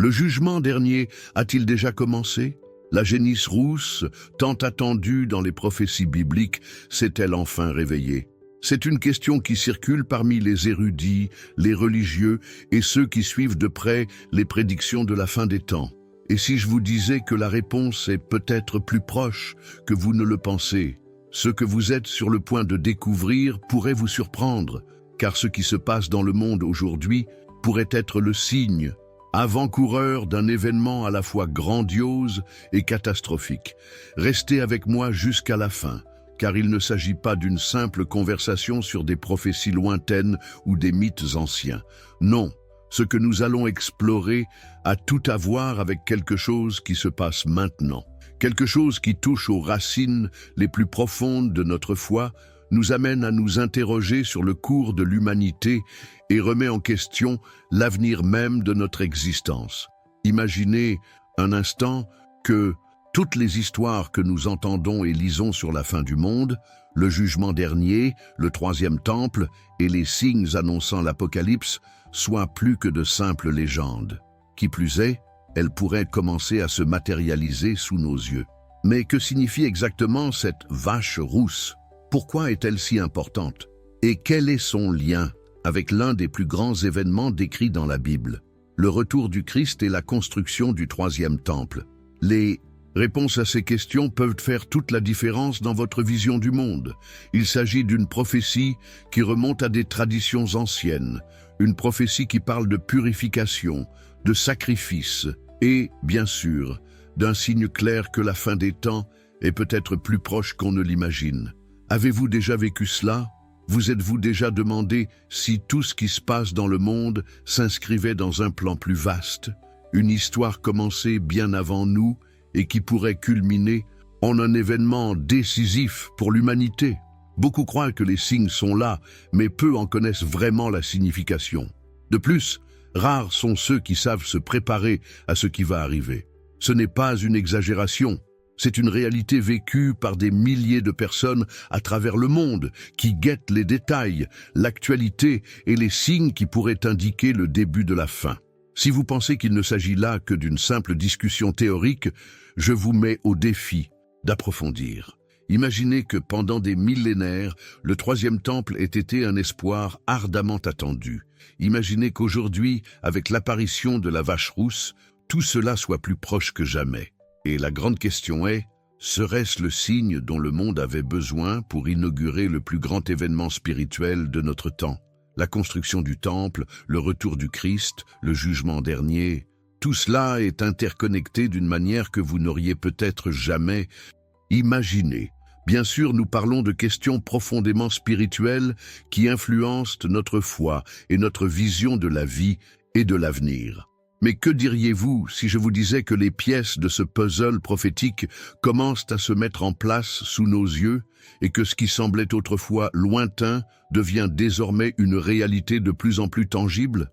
Le jugement dernier a-t-il déjà commencé? La génisse rousse, tant attendue dans les prophéties bibliques, s'est-elle enfin réveillée? C'est une question qui circule parmi les érudits, les religieux et ceux qui suivent de près les prédictions de la fin des temps. Et si je vous disais que la réponse est peut-être plus proche que vous ne le pensez? Ce que vous êtes sur le point de découvrir pourrait vous surprendre, car ce qui se passe dans le monde aujourd'hui pourrait être le signe avant-coureur d'un événement à la fois grandiose et catastrophique. Restez avec moi jusqu'à la fin, car il ne s'agit pas d'une simple conversation sur des prophéties lointaines ou des mythes anciens. Non, ce que nous allons explorer a tout à voir avec quelque chose qui se passe maintenant. Quelque chose qui touche aux racines les plus profondes de notre foi, nous amène à nous interroger sur le cours de l'humanité et remet en question l'avenir même de notre existence. Imaginez un instant que toutes les histoires que nous entendons et lisons sur la fin du monde, le jugement dernier, le troisième temple et les signes annonçant l'apocalypse soient plus que de simples légendes. Qui plus est, elles pourraient commencer à se matérialiser sous nos yeux. Mais que signifie exactement cette vache rousse? Pourquoi est-elle si importante? Et quel est son lien avec l'un des plus grands événements décrits dans la Bible, le retour du Christ et la construction du troisième temple? Les réponses à ces questions peuvent faire toute la différence dans votre vision du monde. Il s'agit d'une prophétie qui remonte à des traditions anciennes, une prophétie qui parle de purification, de sacrifice et, bien sûr, d'un signe clair que la fin des temps est peut-être plus proche qu'on ne l'imagine. Avez-vous déjà vécu cela? Vous êtes-vous déjà demandé si tout ce qui se passe dans le monde s'inscrivait dans un plan plus vaste, une histoire commencée bien avant nous et qui pourrait culminer en un événement décisif pour l'humanité? Beaucoup croient que les signes sont là, mais peu en connaissent vraiment la signification. De plus, rares sont ceux qui savent se préparer à ce qui va arriver. Ce n'est pas une exagération. C'est une réalité vécue par des milliers de personnes à travers le monde qui guettent les détails, l'actualité et les signes qui pourraient indiquer le début de la fin. Si vous pensez qu'il ne s'agit là que d'une simple discussion théorique, je vous mets au défi d'approfondir. Imaginez que pendant des millénaires, le troisième temple ait été un espoir ardemment attendu. Imaginez qu'aujourd'hui, avec l'apparition de la vache rousse, tout cela soit plus proche que jamais. Et la grande question est, serait-ce le signe dont le monde avait besoin pour inaugurer le plus grand événement spirituel de notre temps? La construction du temple, le retour du Christ, le jugement dernier, tout cela est interconnecté d'une manière que vous n'auriez peut-être jamais imaginée. Bien sûr, nous parlons de questions profondément spirituelles qui influencent notre foi et notre vision de la vie et de l'avenir. Mais que diriez-vous si je vous disais que les pièces de ce puzzle prophétique commencent à se mettre en place sous nos yeux et que ce qui semblait autrefois lointain devient désormais une réalité de plus en plus tangible?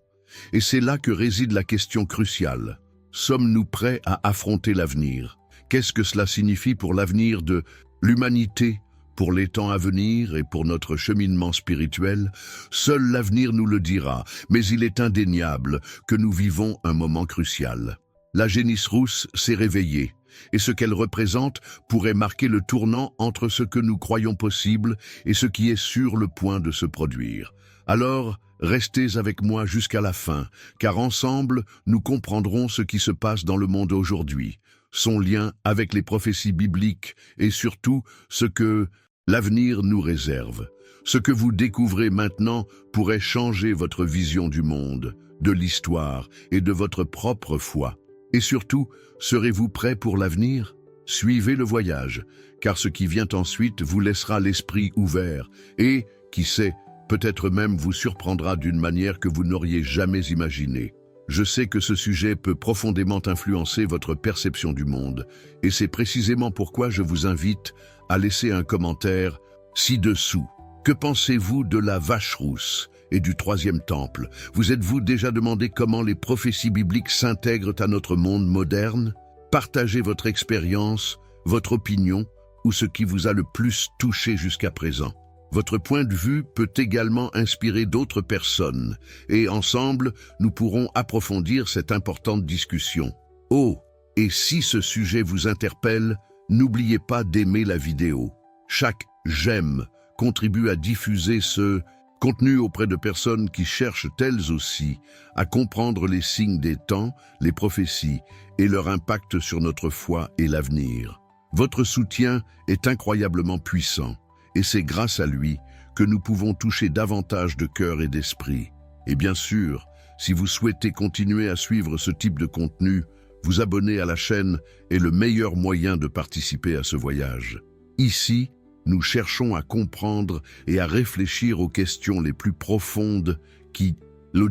Et c'est là que réside la question cruciale. Sommes-nous prêts à affronter l'avenir? Qu'est-ce que cela signifie pour l'avenir de l'humanité, pour les temps à venir et pour notre cheminement spirituel? Seul l'avenir nous le dira, mais il est indéniable que nous vivons un moment crucial. La génisse rousse s'est réveillée, et ce qu'elle représente pourrait marquer le tournant entre ce que nous croyons possible et ce qui est sur le point de se produire. Alors, restez avec moi jusqu'à la fin, car ensemble, nous comprendrons ce qui se passe dans le monde aujourd'hui, son lien avec les prophéties bibliques et surtout ce que l'avenir nous réserve. Ce que vous découvrez maintenant pourrait changer votre vision du monde, de l'histoire et de votre propre foi. Et surtout, serez-vous prêts pour l'avenir? Suivez le voyage, car ce qui vient ensuite vous laissera l'esprit ouvert et, qui sait, peut-être même vous surprendra d'une manière que vous n'auriez jamais imaginée. Je sais que ce sujet peut profondément influencer votre perception du monde, et c'est précisément pourquoi je vous invite à laisser un commentaire ci-dessous. Que pensez-vous de la vache rousse et du troisième temple? Vous êtes-vous déjà demandé comment les prophéties bibliques s'intègrent à notre monde moderne? Partagez votre expérience, votre opinion ou ce qui vous a le plus touché jusqu'à présent. Votre point de vue peut également inspirer d'autres personnes, et ensemble, nous pourrons approfondir cette importante discussion. Oh, et si ce sujet vous interpelle, n'oubliez pas d'aimer la vidéo. Chaque « j'aime » contribue à diffuser ce contenu auprès de personnes qui cherchent elles aussi à comprendre les signes des temps, les prophéties et leur impact sur notre foi et l'avenir. Votre soutien est incroyablement puissant et c'est grâce à lui que nous pouvons toucher davantage de cœur et d'esprit. Et bien sûr, si vous souhaitez continuer à suivre ce type de contenu, vous abonner à la chaîne est le meilleur moyen de participer à ce voyage. Ici, nous cherchons à comprendre et à réfléchir aux questions les plus profondes qui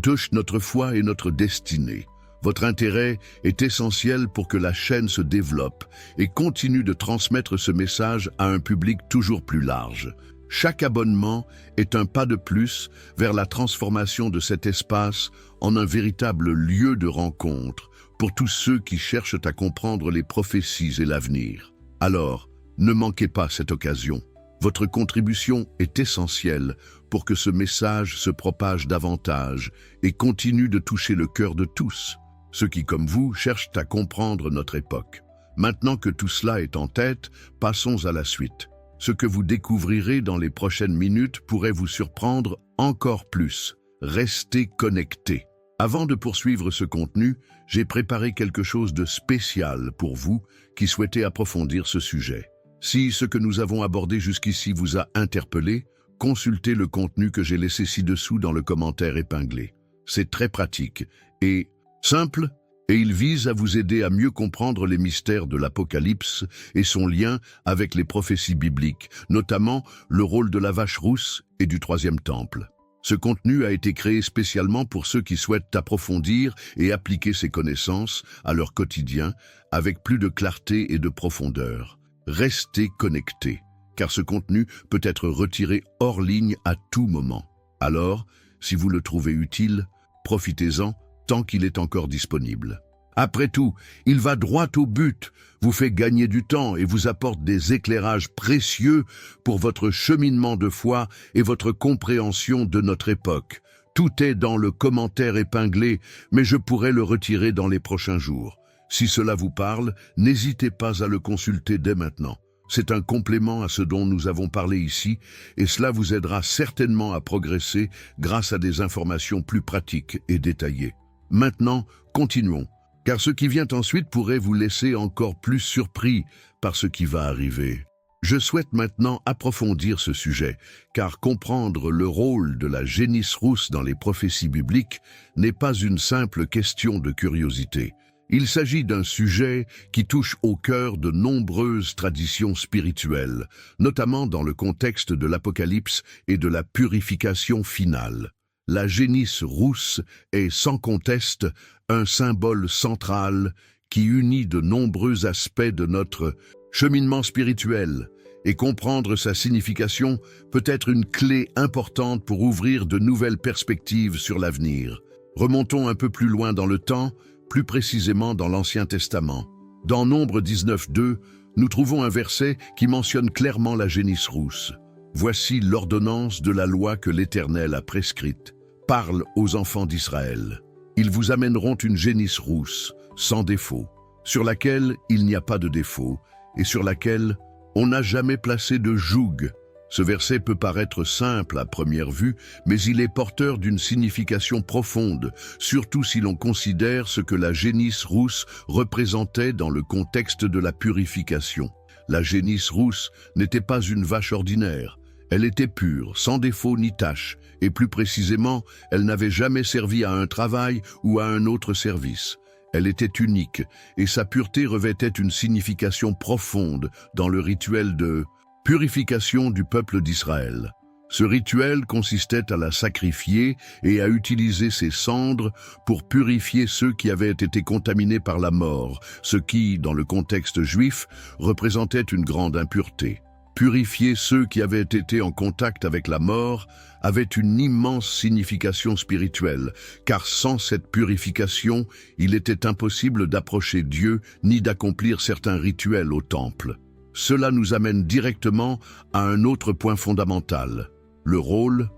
touchent notre foi et notre destinée. Votre intérêt est essentiel pour que la chaîne se développe et continue de transmettre ce message à un public toujours plus large. Chaque abonnement est un pas de plus vers la transformation de cet espace en un véritable lieu de rencontre pour tous ceux qui cherchent à comprendre les prophéties et l'avenir. Alors, ne manquez pas cette occasion. Votre contribution est essentielle pour que ce message se propage davantage et continue de toucher le cœur de tous, ceux qui, comme vous, cherchent à comprendre notre époque. Maintenant que tout cela est en tête, passons à la suite. Ce que vous découvrirez dans les prochaines minutes pourrait vous surprendre encore plus. Restez connectés. Avant de poursuivre ce contenu, j'ai préparé quelque chose de spécial pour vous qui souhaitez approfondir ce sujet. Si ce que nous avons abordé jusqu'ici vous a interpellé, consultez le contenu que j'ai laissé ci-dessous dans le commentaire épinglé. C'est très pratique et simple, et il vise à vous aider à mieux comprendre les mystères de l'Apocalypse et son lien avec les prophéties bibliques, notamment le rôle de la vache rousse et du troisième temple. Ce contenu a été créé spécialement pour ceux qui souhaitent approfondir et appliquer ces connaissances à leur quotidien avec plus de clarté et de profondeur. Restez connectés, car ce contenu peut être retiré hors ligne à tout moment. Alors, si vous le trouvez utile, profitez-en tant qu'il est encore disponible. Après tout, il va droit au but, vous fait gagner du temps et vous apporte des éclairages précieux pour votre cheminement de foi et votre compréhension de notre époque. Tout est dans le commentaire épinglé, mais je pourrais le retirer dans les prochains jours. Si cela vous parle, n'hésitez pas à le consulter dès maintenant. C'est un complément à ce dont nous avons parlé ici, et cela vous aidera certainement à progresser grâce à des informations plus pratiques et détaillées. Maintenant, continuons, car ce qui vient ensuite pourrait vous laisser encore plus surpris par ce qui va arriver. Je souhaite maintenant approfondir ce sujet, car comprendre le rôle de la génisse rousse dans les prophéties bibliques n'est pas une simple question de curiosité. Il s'agit d'un sujet qui touche au cœur de nombreuses traditions spirituelles, notamment dans le contexte de l'Apocalypse et de la purification finale. La génisse rousse est sans conteste un symbole central qui unit de nombreux aspects de notre cheminement spirituel, et comprendre sa signification peut être une clé importante pour ouvrir de nouvelles perspectives sur l'avenir. Remontons un peu plus loin dans le temps, plus précisément dans l'Ancien Testament. Dans Nombre 19:2, nous trouvons un verset qui mentionne clairement la génisse rousse. « Voici l'ordonnance de la loi que l'Éternel a prescrite. Parle aux enfants d'Israël. Ils vous amèneront une génisse rousse, sans défaut, sur laquelle il n'y a pas de défaut, et sur laquelle on n'a jamais placé de joug. » Ce verset peut paraître simple à première vue, mais il est porteur d'une signification profonde, surtout si l'on considère ce que la génisse rousse représentait dans le contexte de la purification. La génisse rousse n'était pas une vache ordinaire. Elle était pure, sans défaut ni tache, et plus précisément, elle n'avait jamais servi à un travail ou à un autre service. Elle était unique, et sa pureté revêtait une signification profonde dans le rituel de purification du peuple d'Israël. Ce rituel consistait à la sacrifier et à utiliser ses cendres pour purifier ceux qui avaient été contaminés par la mort, ce qui, dans le contexte juif, représentait une grande impureté. Purifier ceux qui avaient été en contact avec la mort avait une immense signification spirituelle, car sans cette purification, il était impossible d'approcher Dieu ni d'accomplir certains rituels au temple. Cela nous amène directement à un autre point fondamental, le rôle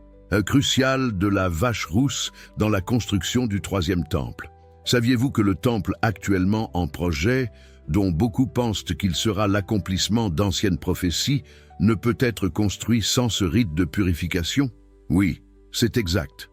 crucial de la vache rousse dans la construction du troisième temple. Saviez-vous que le temple actuellement en projet, dont beaucoup pensent qu'il sera l'accomplissement d'anciennes prophéties, ne peut être construit sans ce rite de purification? Oui, c'est exact.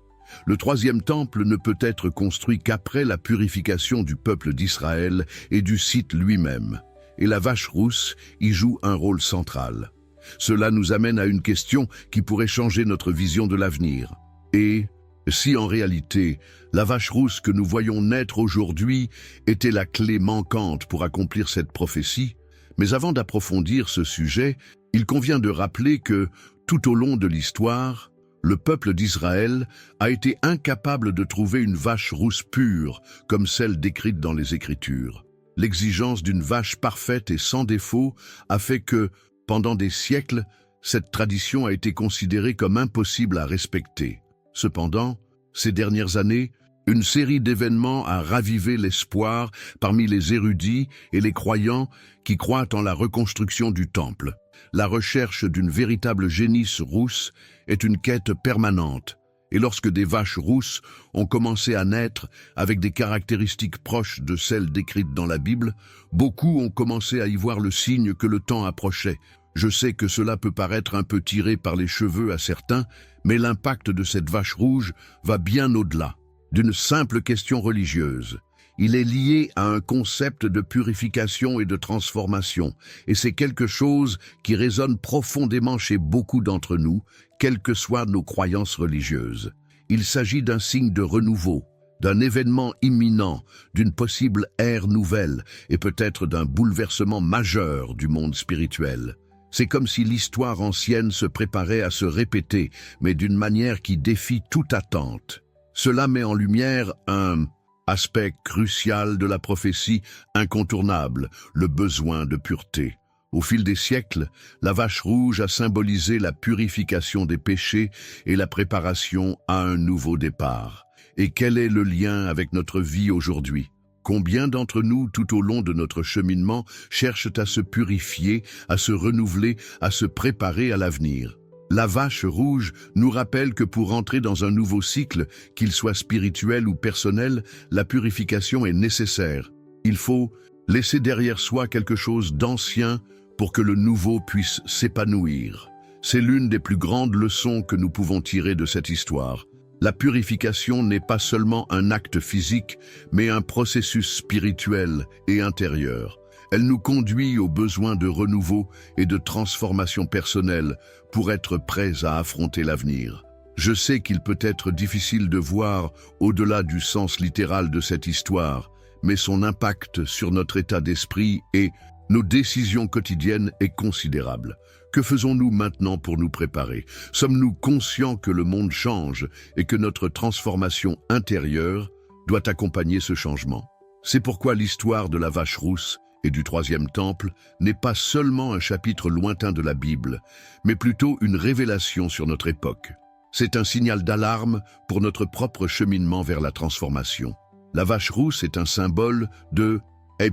Le troisième temple ne peut être construit qu'après la purification du peuple d'Israël et du site lui-même. Et la vache rousse y joue un rôle central. Cela nous amène à une question qui pourrait changer notre vision de l'avenir. Et si en réalité, la vache rousse que nous voyons naître aujourd'hui était la clé manquante pour accomplir cette prophétie? Mais avant d'approfondir ce sujet, il convient de rappeler que, tout au long de l'histoire, le peuple d'Israël a été incapable de trouver une vache rousse pure, comme celle décrite dans les Écritures. L'exigence d'une vache parfaite et sans défaut a fait que, pendant des siècles, cette tradition a été considérée comme impossible à respecter. Cependant, ces dernières années, une série d'événements a ravivé l'espoir parmi les érudits et les croyants qui croient en la reconstruction du temple. La recherche d'une véritable génisse rousse est une quête permanente, et lorsque des vaches rousses ont commencé à naître avec des caractéristiques proches de celles décrites dans la Bible, beaucoup ont commencé à y voir le signe que le temps approchait. Je sais que cela peut paraître un peu tiré par les cheveux à certains, mais l'impact de cette vache rouge va bien au-delà d'une simple question religieuse. Il est lié à un concept de purification et de transformation, et c'est quelque chose qui résonne profondément chez beaucoup d'entre nous, quelles que soient nos croyances religieuses. Il s'agit d'un signe de renouveau, d'un événement imminent, d'une possible ère nouvelle, et peut-être d'un bouleversement majeur du monde spirituel. C'est comme si l'histoire ancienne se préparait à se répéter, mais d'une manière qui défie toute attente. Cela met en lumière un aspect crucial de la prophétie incontournable, le besoin de pureté. Au fil des siècles, la vache rouge a symbolisé la purification des péchés et la préparation à un nouveau départ. Et quel est le lien avec notre vie aujourd'hui? Combien d'entre nous, tout au long de notre cheminement, cherchent à se purifier, à se renouveler, à se préparer à l'avenir? La vache rouge nous rappelle que pour entrer dans un nouveau cycle, qu'il soit spirituel ou personnel, la purification est nécessaire. Il faut laisser derrière soi quelque chose d'ancien pour que le nouveau puisse s'épanouir. C'est l'une des plus grandes leçons que nous pouvons tirer de cette histoire. La purification n'est pas seulement un acte physique, mais un processus spirituel et intérieur. Elle nous conduit au besoin de renouveau et de transformation personnelle pour être prêts à affronter l'avenir. Je sais qu'il peut être difficile de voir au-delà du sens littéral de cette histoire, mais son impact sur notre état d'esprit et nos décisions quotidiennes est considérable. Que faisons-nous maintenant pour nous préparer? Sommes-nous conscients que le monde change et que notre transformation intérieure doit accompagner ce changement? C'est pourquoi l'histoire de la vache rousse et du troisième temple n'est pas seulement un chapitre lointain de la Bible, mais plutôt une révélation sur notre époque. C'est un signal d'alarme pour notre propre cheminement vers la transformation. La vache rousse est un symbole de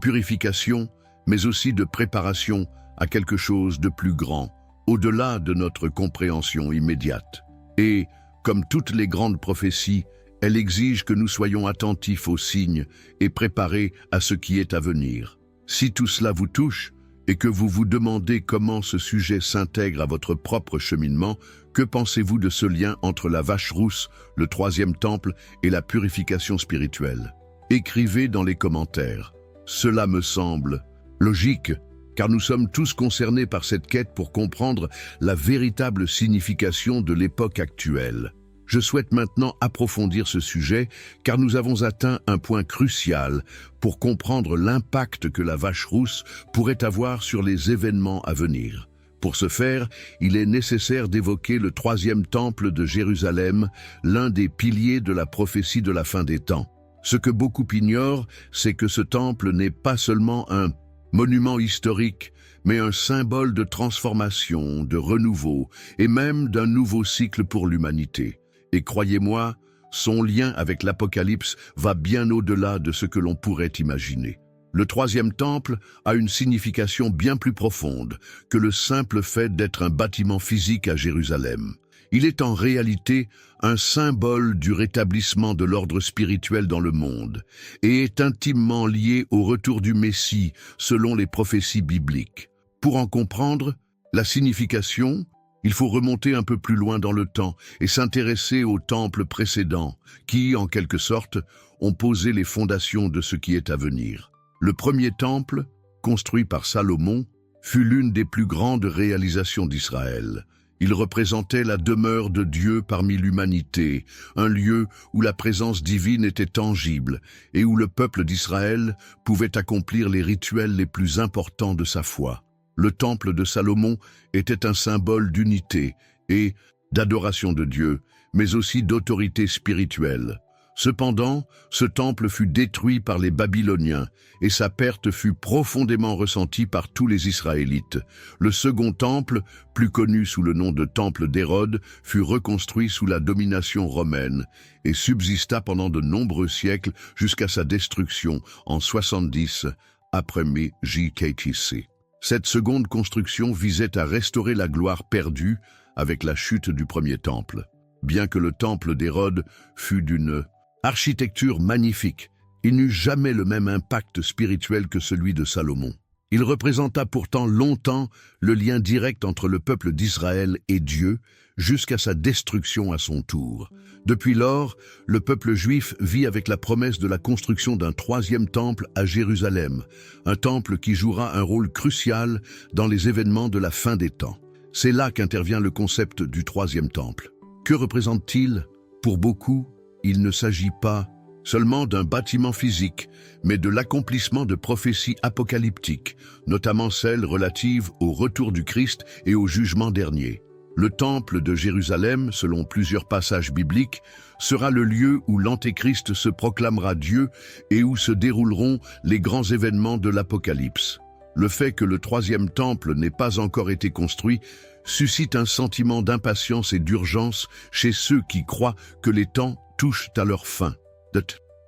purification, mais aussi de préparation à quelque chose de plus grand, au-delà de notre compréhension immédiate. Et, comme toutes les grandes prophéties, elle exige que nous soyons attentifs aux signes et préparés à ce qui est à venir. Si tout cela vous touche et que vous vous demandez comment ce sujet s'intègre à votre propre cheminement, que pensez-vous de ce lien entre la vache rousse, le troisième temple et la purification spirituelle? Écrivez dans les commentaires. Cela me semble logique, car nous sommes tous concernés par cette quête pour comprendre la véritable signification de l'époque actuelle. Je souhaite maintenant approfondir ce sujet, car nous avons atteint un point crucial pour comprendre l'impact que la vache rousse pourrait avoir sur les événements à venir. Pour ce faire, il est nécessaire d'évoquer le troisième temple de Jérusalem, l'un des piliers de la prophétie de la fin des temps. Ce que beaucoup ignorent, c'est que ce temple n'est pas seulement un monument historique, mais un symbole de transformation, de renouveau et même d'un nouveau cycle pour l'humanité. Et croyez-moi, son lien avec l'Apocalypse va bien au-delà de ce que l'on pourrait imaginer. Le troisième temple a une signification bien plus profonde que le simple fait d'être un bâtiment physique à Jérusalem. Il est en réalité un symbole du rétablissement de l'ordre spirituel dans le monde et est intimement lié au retour du Messie selon les prophéties bibliques. Pour en comprendre la signification, il faut remonter un peu plus loin dans le temps et s'intéresser aux temples précédents qui, en quelque sorte, ont posé les fondations de ce qui est à venir. Le premier temple, construit par Salomon, fut l'une des plus grandes réalisations d'Israël. Il représentait la demeure de Dieu parmi l'humanité, un lieu où la présence divine était tangible et où le peuple d'Israël pouvait accomplir les rituels les plus importants de sa foi. Le temple de Salomon était un symbole d'unité et d'adoration de Dieu, mais aussi d'autorité spirituelle. Cependant, ce temple fut détruit par les Babyloniens et sa perte fut profondément ressentie par tous les Israélites. Le second temple, plus connu sous le nom de temple d'Hérode, fut reconstruit sous la domination romaine et subsista pendant de nombreux siècles jusqu'à sa destruction en 70 après JKTC. Cette seconde construction visait à restaurer la gloire perdue avec la chute du premier temple. Bien que le temple d'Hérode fût d'une architecture magnifique, il n'eut jamais le même impact spirituel que celui de Salomon. Il représenta pourtant longtemps le lien direct entre le peuple d'Israël et Dieu, jusqu'à sa destruction à son tour. Depuis lors, le peuple juif vit avec la promesse de la construction d'un troisième temple à Jérusalem, un temple qui jouera un rôle crucial dans les événements de la fin des temps. C'est là qu'intervient le concept du troisième temple. Que représente-t-il? Pour beaucoup, il ne s'agit pas seulement d'un bâtiment physique, mais de l'accomplissement de prophéties apocalyptiques, notamment celles relatives au retour du Christ et au jugement dernier. Le temple de Jérusalem, selon plusieurs passages bibliques, sera le lieu où l'Antéchrist se proclamera Dieu et où se dérouleront les grands événements de l'Apocalypse. Le fait que le troisième temple n'ait pas encore été construit suscite un sentiment d'impatience et d'urgence chez ceux qui croient que les temps touchent à leur fin. De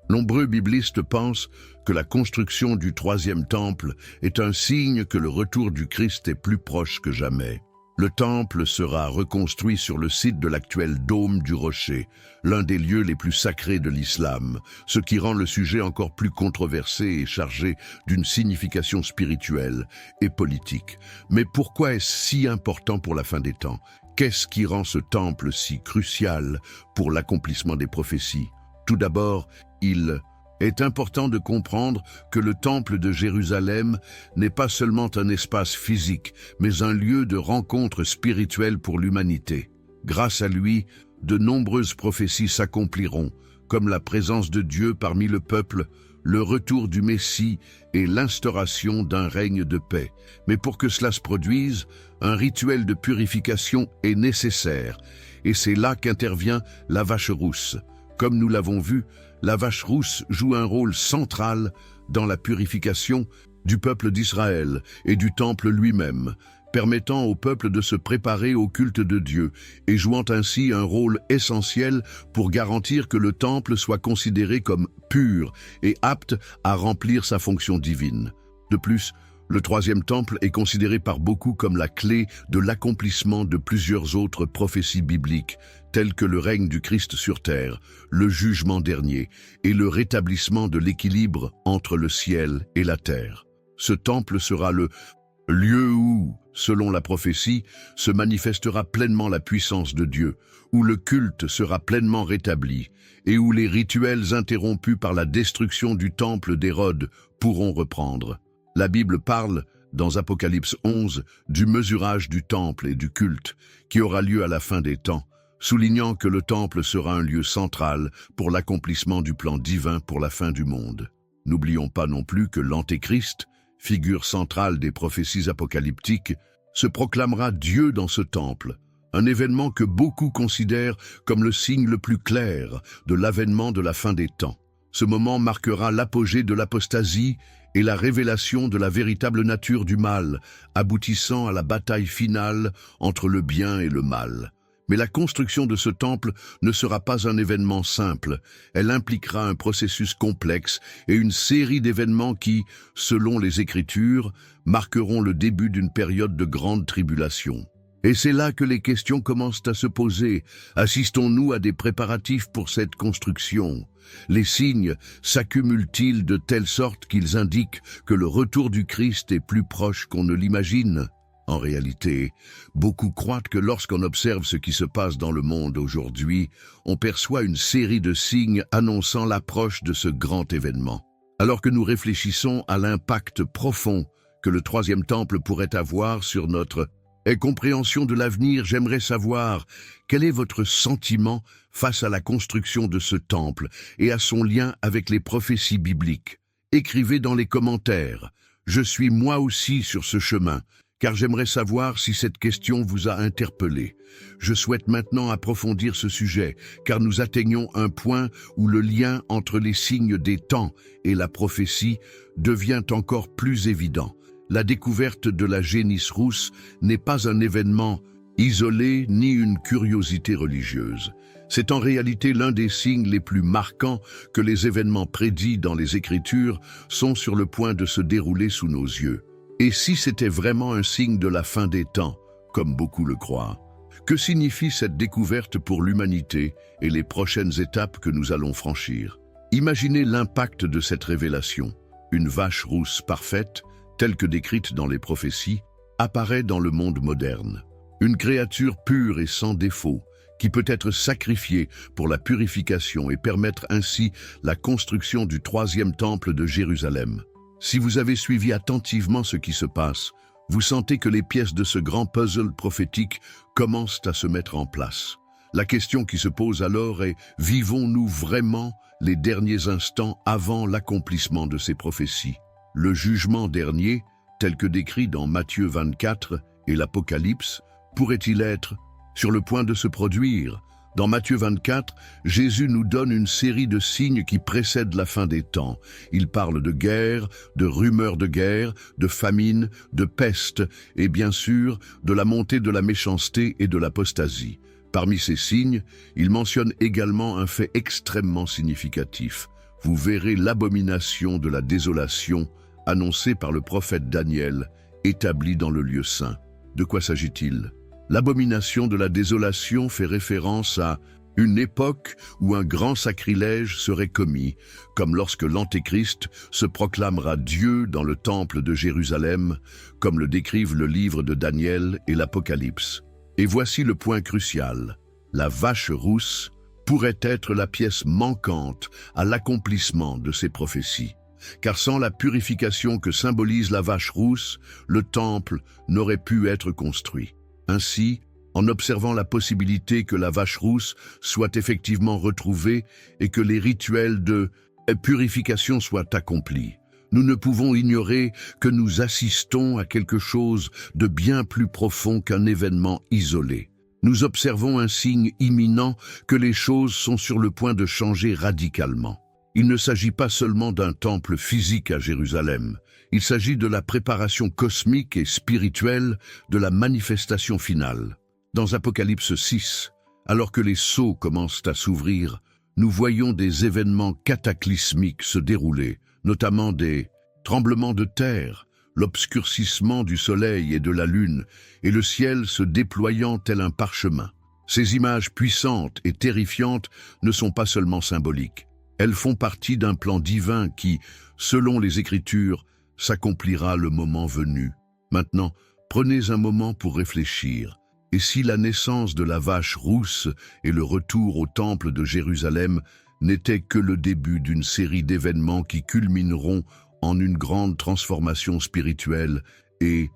nombreux biblistes pensent que la construction du troisième temple est un signe que le retour du Christ est plus proche que jamais. Le temple sera reconstruit sur le site de l'actuel dôme du Rocher, l'un des lieux les plus sacrés de l'islam, ce qui rend le sujet encore plus controversé et chargé d'une signification spirituelle et politique. Mais pourquoi est-ce si important pour la fin des temps? Qu'est-ce qui rend ce temple si crucial pour l'accomplissement des prophéties? Tout d'abord, il est important de comprendre que le temple de Jérusalem n'est pas seulement un espace physique, mais un lieu de rencontre spirituelle pour l'humanité. Grâce à lui, de nombreuses prophéties s'accompliront, comme la présence de Dieu parmi le peuple, le retour du Messie et l'instauration d'un règne de paix. Mais pour que cela se produise, un rituel de purification est nécessaire, et c'est là qu'intervient la vache rousse. Comme nous l'avons vu, la vache rousse joue un rôle central dans la purification du peuple d'Israël et du temple lui-même, permettant au peuple de se préparer au culte de Dieu et jouant ainsi un rôle essentiel pour garantir que le temple soit considéré comme pur et apte à remplir sa fonction divine. De plus, le troisième temple est considéré par beaucoup comme la clé de l'accomplissement de plusieurs autres prophéties bibliques, telles que le règne du Christ sur terre, le jugement dernier et le rétablissement de l'équilibre entre le ciel et la terre. Ce temple sera le lieu où, selon la prophétie, se manifestera pleinement la puissance de Dieu, où le culte sera pleinement rétabli et où les rituels interrompus par la destruction du temple d'Hérode pourront reprendre. La Bible parle, dans Apocalypse 11, du mesurage du temple et du culte qui aura lieu à la fin des temps, soulignant que le temple sera un lieu central pour l'accomplissement du plan divin pour la fin du monde. N'oublions pas non plus que l'Antéchrist, figure centrale des prophéties apocalyptiques, se proclamera Dieu dans ce temple, un événement que beaucoup considèrent comme le signe le plus clair de l'avènement de la fin des temps. Ce moment marquera l'apogée de l'apostasie et la révélation de la véritable nature du mal, aboutissant à la bataille finale entre le bien et le mal. Mais la construction de ce temple ne sera pas un événement simple. Elle impliquera un processus complexe et une série d'événements qui, selon les Écritures, marqueront le début d'une période de grande tribulation. Et c'est là que les questions commencent à se poser. Assistons-nous à des préparatifs pour cette construction? Les signes s'accumulent-ils de telle sorte qu'ils indiquent que le retour du Christ est plus proche qu'on ne l'imagine? En réalité, beaucoup croient que lorsqu'on observe ce qui se passe dans le monde aujourd'hui, on perçoit une série de signes annonçant l'approche de ce grand événement. Alors que nous réfléchissons à l'impact profond que le troisième temple pourrait avoir sur notre compréhension de l'avenir, j'aimerais savoir quel est votre sentiment face à la construction de ce temple et à son lien avec les prophéties bibliques. Écrivez dans les commentaires. Je suis moi aussi sur ce chemin, car j'aimerais savoir si cette question vous a interpellé. Je souhaite maintenant approfondir ce sujet, car nous atteignons un point où le lien entre les signes des temps et la prophétie devient encore plus évident. La découverte de la génisse rousse n'est pas un événement isolé ni une curiosité religieuse. C'est en réalité l'un des signes les plus marquants que les événements prédits dans les Écritures sont sur le point de se dérouler sous nos yeux. Et si c'était vraiment un signe de la fin des temps, comme beaucoup le croient, que signifie cette découverte pour l'humanité et les prochaines étapes que nous allons franchir? Imaginez l'impact de cette révélation. Une vache rousse parfaite, telle que décrite dans les prophéties, apparaît dans le monde moderne. Une créature pure et sans défaut, qui peut être sacrifiée pour la purification et permettre ainsi la construction du troisième temple de Jérusalem. Si vous avez suivi attentivement ce qui se passe, vous sentez que les pièces de ce grand puzzle prophétique commencent à se mettre en place. La question qui se pose alors est, vivons-nous vraiment les derniers instants avant l'accomplissement de ces prophéties? Le jugement dernier, tel que décrit dans Matthieu 24 et l'Apocalypse, pourrait-il être sur le point de se produire? Dans Matthieu 24, Jésus nous donne une série de signes qui précèdent la fin des temps. Il parle de guerre, de rumeurs de guerre, de famine, de peste et bien sûr de la montée de la méchanceté et de l'apostasie. Parmi ces signes, il mentionne également un fait extrêmement significatif. Vous verrez l'abomination de la désolation annoncée par le prophète Daniel, établie dans le lieu saint. De quoi s'agit-il? L'abomination de la désolation fait référence à une époque où un grand sacrilège serait commis, comme lorsque l'Antéchrist se proclamera Dieu dans le temple de Jérusalem, comme le décrivent le livre de Daniel et l'Apocalypse. Et voici le point crucial. La vache rousse pourrait être la pièce manquante à l'accomplissement de ces prophéties. Car sans la purification que symbolise la vache rousse, le temple n'aurait pu être construit. Ainsi, en observant la possibilité que la vache rousse soit effectivement retrouvée et que les rituels de purification soient accomplis, nous ne pouvons ignorer que nous assistons à quelque chose de bien plus profond qu'un événement isolé. Nous observons un signe imminent que les choses sont sur le point de changer radicalement. Il ne s'agit pas seulement d'un temple physique à Jérusalem. Il s'agit de la préparation cosmique et spirituelle de la manifestation finale. Dans Apocalypse 6, alors que les sceaux commencent à s'ouvrir, nous voyons des événements cataclysmiques se dérouler, notamment des tremblements de terre, l'obscurcissement du soleil et de la lune, et le ciel se déployant tel un parchemin. Ces images puissantes et terrifiantes ne sont pas seulement symboliques. Elles font partie d'un plan divin qui, selon les Écritures, s'accomplira le moment venu. Maintenant, prenez un moment pour réfléchir. Et si la naissance de la vache rousse et le retour au temple de Jérusalem n'étaient que le début d'une série d'événements qui culmineront en une grande transformation spirituelle et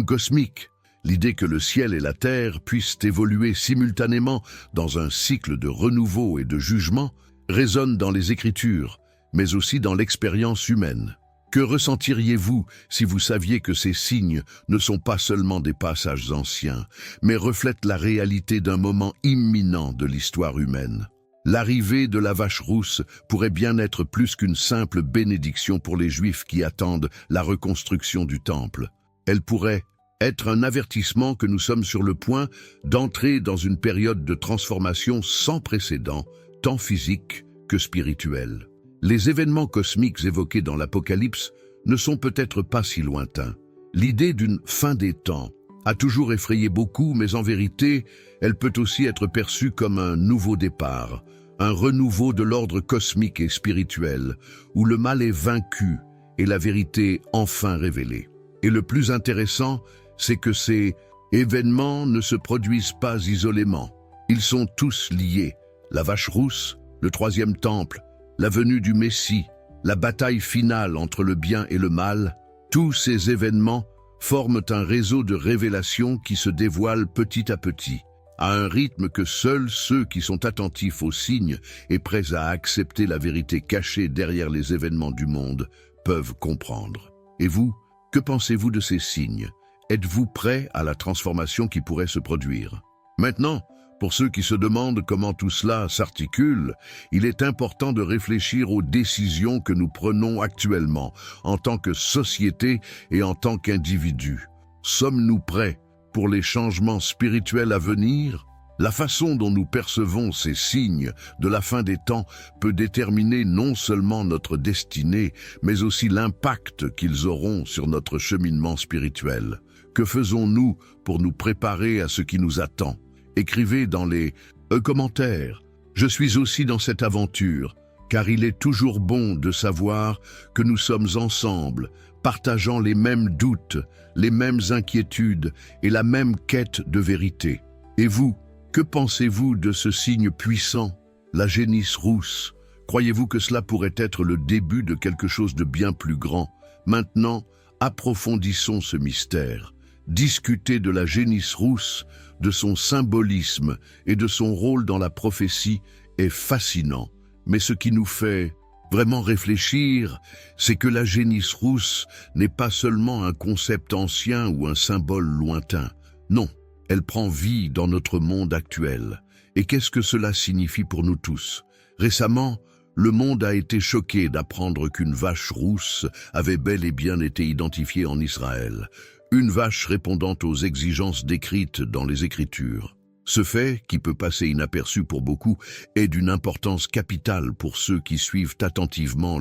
cosmique? L'idée que le ciel et la terre puissent évoluer simultanément dans un cycle de renouveau et de jugement résonne dans les Écritures, mais aussi dans l'expérience humaine. Que ressentiriez-vous si vous saviez que ces signes ne sont pas seulement des passages anciens, mais reflètent la réalité d'un moment imminent de l'histoire humaine? L'arrivée de la vache rousse pourrait bien être plus qu'une simple bénédiction pour les Juifs qui attendent la reconstruction du temple. Elle pourrait être un avertissement que nous sommes sur le point d'entrer dans une période de transformation sans précédent, tant physique que spirituelle. Les événements cosmiques évoqués dans l'Apocalypse ne sont peut-être pas si lointains. L'idée d'une fin des temps a toujours effrayé beaucoup, mais en vérité, elle peut aussi être perçue comme un nouveau départ, un renouveau de l'ordre cosmique et spirituel, où le mal est vaincu et la vérité enfin révélée. Et le plus intéressant, c'est que ces événements ne se produisent pas isolément. Ils sont tous liés. La vache rousse, le troisième temple, la venue du Messie, la bataille finale entre le bien et le mal, tous ces événements forment un réseau de révélations qui se dévoilent petit à petit, à un rythme que seuls ceux qui sont attentifs aux signes et prêts à accepter la vérité cachée derrière les événements du monde peuvent comprendre. Et vous, que pensez-vous de ces signes? Êtes-vous prêt à la transformation qui pourrait se produire? Maintenant, pour ceux qui se demandent comment tout cela s'articule, il est important de réfléchir aux décisions que nous prenons actuellement, en tant que société et en tant qu'individus. Sommes-nous prêts pour les changements spirituels à venir? La façon dont nous percevons ces signes de la fin des temps peut déterminer non seulement notre destinée, mais aussi l'impact qu'ils auront sur notre cheminement spirituel. Que faisons-nous pour nous préparer à ce qui nous attend? Écrivez dans les commentaires. Je suis aussi dans cette aventure, car il est toujours bon de savoir que nous sommes ensemble, partageant les mêmes doutes, les mêmes inquiétudes et la même quête de vérité. Et vous, que pensez-vous de ce signe puissant, la génisse rousse? Croyez-vous que cela pourrait être le début de quelque chose de bien plus grand? Maintenant, approfondissons ce mystère. Discuter de la génisse rousse, de son symbolisme et de son rôle dans la prophétie est fascinant. Mais ce qui nous fait vraiment réfléchir, c'est que la génisse rousse n'est pas seulement un concept ancien ou un symbole lointain. Non, elle prend vie dans notre monde actuel. Et qu'est-ce que cela signifie pour nous tous? Récemment, le monde a été choqué d'apprendre qu'une vache rousse avait bel et bien été identifiée en Israël. Une vache répondant aux exigences décrites dans les Écritures. Ce fait, qui peut passer inaperçu pour beaucoup, est d'une importance capitale pour ceux qui suivent attentivement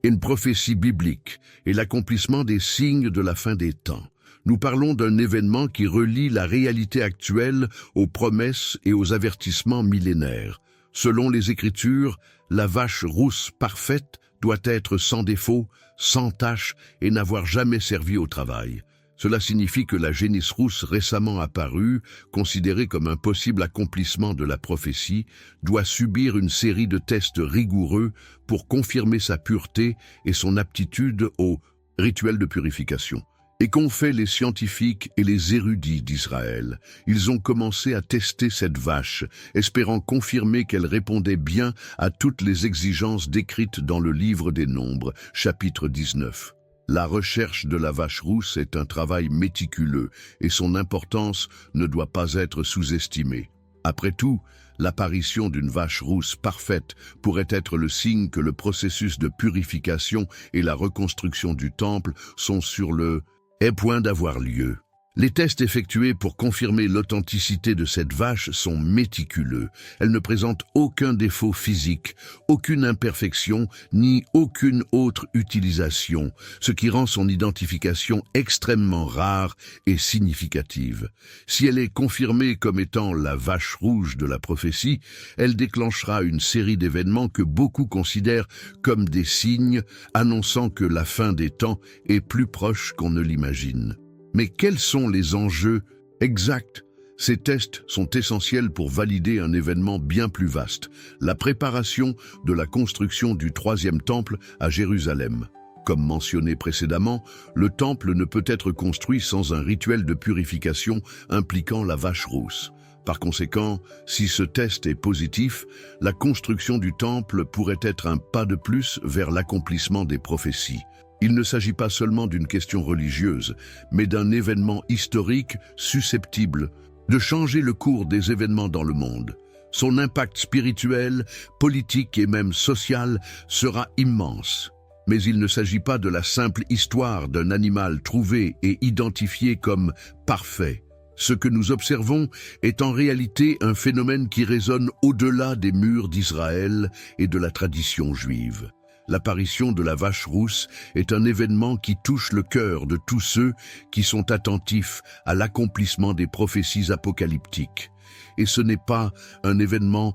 une prophétie biblique et l'accomplissement des signes de la fin des temps. Nous parlons d'un événement qui relie la réalité actuelle aux promesses et aux avertissements millénaires. Selon les Écritures, la vache rousse parfaite doit être sans défaut, sans tache et n'avoir jamais servi au travail. Cela signifie que la génisse rousse récemment apparue, considérée comme un possible accomplissement de la prophétie, doit subir une série de tests rigoureux pour confirmer sa pureté et son aptitude au rituel de purification. Et qu'ont fait les scientifiques et les érudits d'Israël? Ils ont commencé à tester cette vache, espérant confirmer qu'elle répondait bien à toutes les exigences décrites dans le livre des Nombres, chapitre 19. La recherche de la vache rousse est un travail méticuleux et son importance ne doit pas être sous-estimée. Après tout, l'apparition d'une vache rousse parfaite pourrait être le signe que le processus de purification et la reconstruction du temple sont sur le point d'avoir lieu. Les tests effectués pour confirmer l'authenticité de cette vache sont méticuleux. Elle ne présente aucun défaut physique, aucune imperfection, ni aucune autre utilisation, ce qui rend son identification extrêmement rare et significative. Si elle est confirmée comme étant la vache rouge de la prophétie, elle déclenchera une série d'événements que beaucoup considèrent comme des signes annonçant que la fin des temps est plus proche qu'on ne l'imagine. Mais quels sont les enjeux exacts? Ces tests sont essentiels pour valider un événement bien plus vaste, la préparation de la construction du troisième temple à Jérusalem. Comme mentionné précédemment, le temple ne peut être construit sans un rituel de purification impliquant la vache rousse. Par conséquent, si ce test est positif, la construction du temple pourrait être un pas de plus vers l'accomplissement des prophéties. Il ne s'agit pas seulement d'une question religieuse, mais d'un événement historique susceptible de changer le cours des événements dans le monde. Son impact spirituel, politique et même social sera immense. Mais il ne s'agit pas de la simple histoire d'un animal trouvé et identifié comme parfait. Ce que nous observons est en réalité un phénomène qui résonne au-delà des murs d'Israël et de la tradition juive. L'apparition de la vache rousse est un événement qui touche le cœur de tous ceux qui sont attentifs à l'accomplissement des prophéties apocalyptiques. Et ce n'est pas un événement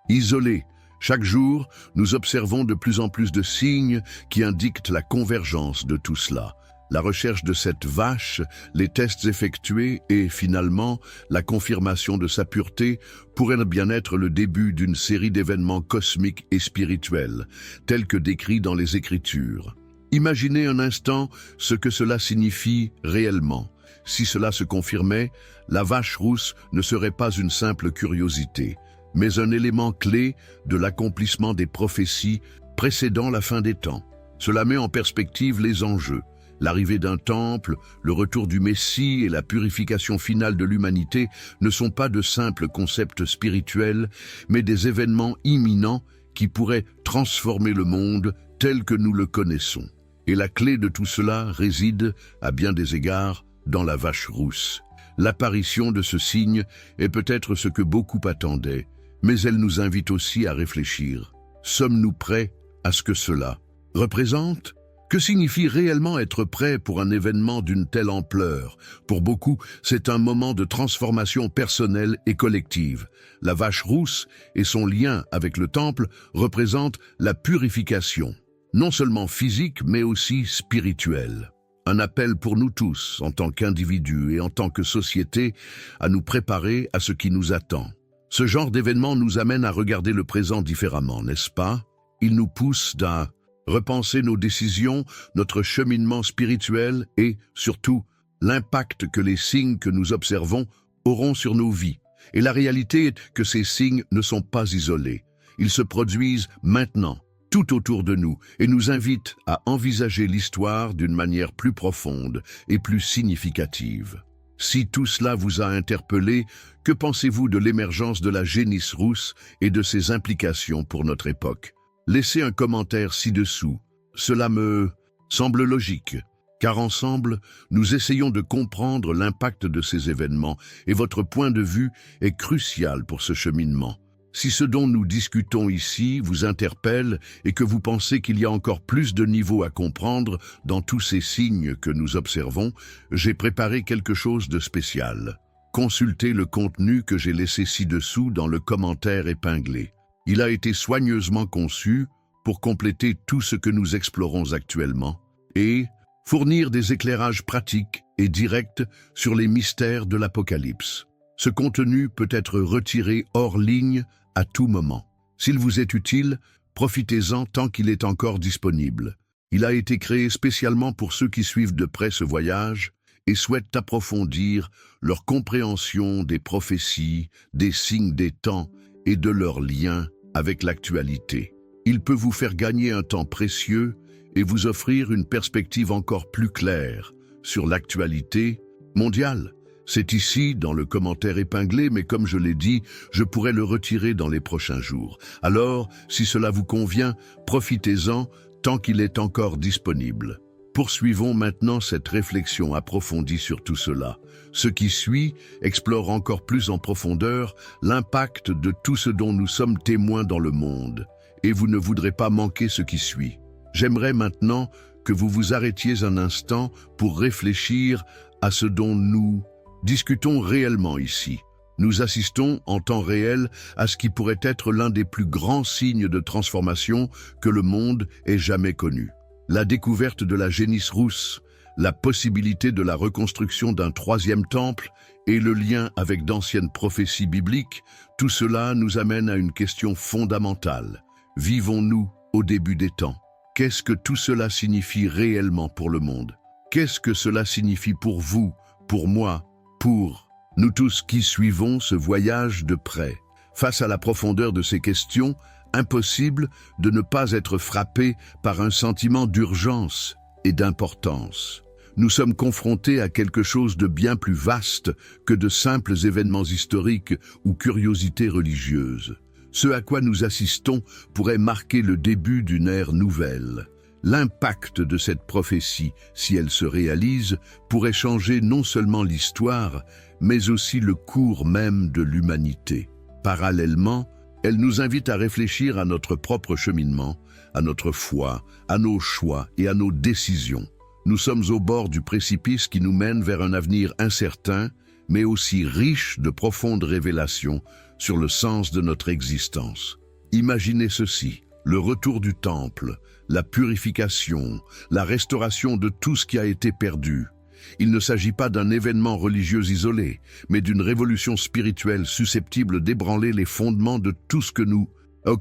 isolé. Chaque jour, nous observons de plus en plus de signes qui indiquent la convergence de tout cela. La recherche de cette vache, les tests effectués et, finalement, la confirmation de sa pureté pourraient bien être le début d'une série d'événements cosmiques et spirituels, tels que décrits dans les Écritures. Imaginez un instant ce que cela signifie réellement. Si cela se confirmait, la vache rousse ne serait pas une simple curiosité, mais un élément clé de l'accomplissement des prophéties précédant la fin des temps. Cela met en perspective les enjeux. L'arrivée d'un temple, le retour du Messie et la purification finale de l'humanité ne sont pas de simples concepts spirituels, mais des événements imminents qui pourraient transformer le monde tel que nous le connaissons. Et la clé de tout cela réside, à bien des égards, dans la vache rousse. L'apparition de ce signe est peut-être ce que beaucoup attendaient, mais elle nous invite aussi à réfléchir. Sommes-nous prêts à ce que cela représente ? Que signifie réellement être prêt pour un événement d'une telle ampleur? Pour beaucoup, c'est un moment de transformation personnelle et collective. La vache rousse et son lien avec le temple représentent la purification, non seulement physique mais aussi spirituelle. Un appel pour nous tous, en tant qu'individus et en tant que société, à nous préparer à ce qui nous attend. Ce genre d'événement nous amène à regarder le présent différemment, n'est-ce pas? Il nous pousse à repenser nos décisions, notre cheminement spirituel et, surtout, l'impact que les signes que nous observons auront sur nos vies. Et la réalité est que ces signes ne sont pas isolés. Ils se produisent maintenant, tout autour de nous, et nous invitent à envisager l'histoire d'une manière plus profonde et plus significative. Si tout cela vous a interpellé, que pensez-vous de l'émergence de la génisse rousse et de ses implications pour notre époque? Laissez un commentaire ci-dessous. Cela me semble logique, car ensemble, nous essayons de comprendre l'impact de ces événements et votre point de vue est crucial pour ce cheminement. Si ce dont nous discutons ici vous interpelle et que vous pensez qu'il y a encore plus de niveaux à comprendre dans tous ces signes que nous observons, j'ai préparé quelque chose de spécial. Consultez le contenu que j'ai laissé ci-dessous dans le commentaire épinglé. Il a été soigneusement conçu pour compléter tout ce que nous explorons actuellement et fournir des éclairages pratiques et directs sur les mystères de l'Apocalypse. Ce contenu peut être retiré hors ligne à tout moment. S'il vous est utile, profitez-en tant qu'il est encore disponible. Il a été créé spécialement pour ceux qui suivent de près ce voyage et souhaitent approfondir leur compréhension des prophéties, des signes des temps et de leurs liens avec l'actualité. Il peut vous faire gagner un temps précieux et vous offrir une perspective encore plus claire sur l'actualité mondiale. C'est ici, dans le commentaire épinglé, mais comme je l'ai dit, je pourrais le retirer dans les prochains jours. Alors, si cela vous convient, profitez-en tant qu'il est encore disponible. Poursuivons maintenant cette réflexion approfondie sur tout cela. Ce qui suit explore encore plus en profondeur l'impact de tout ce dont nous sommes témoins dans le monde, et vous ne voudrez pas manquer ce qui suit. J'aimerais maintenant que vous vous arrêtiez un instant pour réfléchir à ce dont nous discutons réellement ici. Nous assistons en temps réel à ce qui pourrait être l'un des plus grands signes de transformation que le monde ait jamais connu. La découverte de la génisse rousse, la possibilité de la reconstruction d'un troisième temple et le lien avec d'anciennes prophéties bibliques, tout cela nous amène à une question fondamentale. Vivons-nous au début des temps? Qu'est-ce que tout cela signifie réellement pour le monde? Qu'est-ce que cela signifie pour vous, pour moi, pour nous tous qui suivons ce voyage de près? Face à la profondeur de ces questions, impossible de ne pas être frappé par un sentiment d'urgence et d'importance. Nous sommes confrontés à quelque chose de bien plus vaste que de simples événements historiques ou curiosités religieuses. Ce à quoi nous assistons pourrait marquer le début d'une ère nouvelle. L'impact de cette prophétie, si elle se réalise, pourrait changer non seulement l'histoire, mais aussi le cours même de l'humanité. Parallèlement, elle nous invite à réfléchir à notre propre cheminement, à notre foi, à nos choix et à nos décisions. Nous sommes au bord du précipice qui nous mène vers un avenir incertain, mais aussi riche de profondes révélations sur le sens de notre existence. Imaginez ceci, le retour du temple, la purification, la restauration de tout ce qui a été perdu. Il ne s'agit pas d'un événement religieux isolé, mais d'une révolution spirituelle susceptible d'ébranler les fondements de tout ce que nous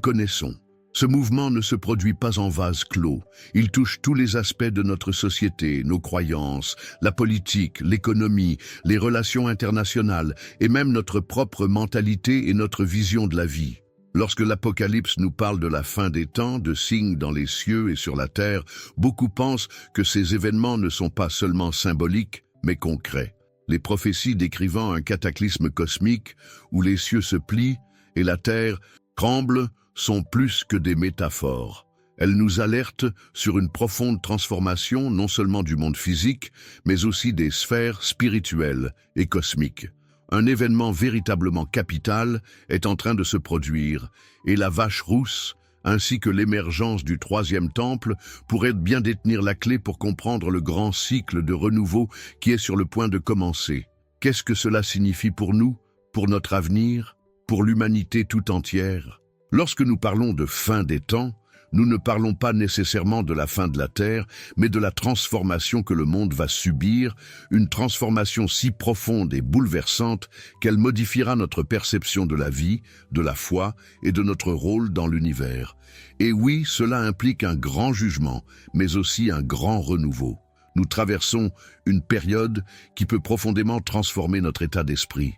connaissons. Ce mouvement ne se produit pas en vase clos. Il touche tous les aspects de notre société, nos croyances, la politique, l'économie, les relations internationales et même notre propre mentalité et notre vision de la vie. Lorsque l'Apocalypse nous parle de la fin des temps, de signes dans les cieux et sur la terre, beaucoup pensent que ces événements ne sont pas seulement symboliques, mais concrets. Les prophéties décrivant un cataclysme cosmique où les cieux se plient et la terre tremble sont plus que des métaphores. Elles nous alertent sur une profonde transformation non seulement du monde physique, mais aussi des sphères spirituelles et cosmiques. Un événement véritablement capital est en train de se produire, et la vache rousse, ainsi que l'émergence du troisième temple, pourraient bien détenir la clé pour comprendre le grand cycle de renouveau qui est sur le point de commencer. Qu'est-ce que cela signifie pour nous, pour notre avenir, pour l'humanité tout entière? Lorsque nous parlons de fin des temps, nous ne parlons pas nécessairement de la fin de la Terre, mais de la transformation que le monde va subir, une transformation si profonde et bouleversante qu'elle modifiera notre perception de la vie, de la foi et de notre rôle dans l'univers. Et oui, cela implique un grand jugement, mais aussi un grand renouveau. Nous traversons une période qui peut profondément transformer notre état d'esprit.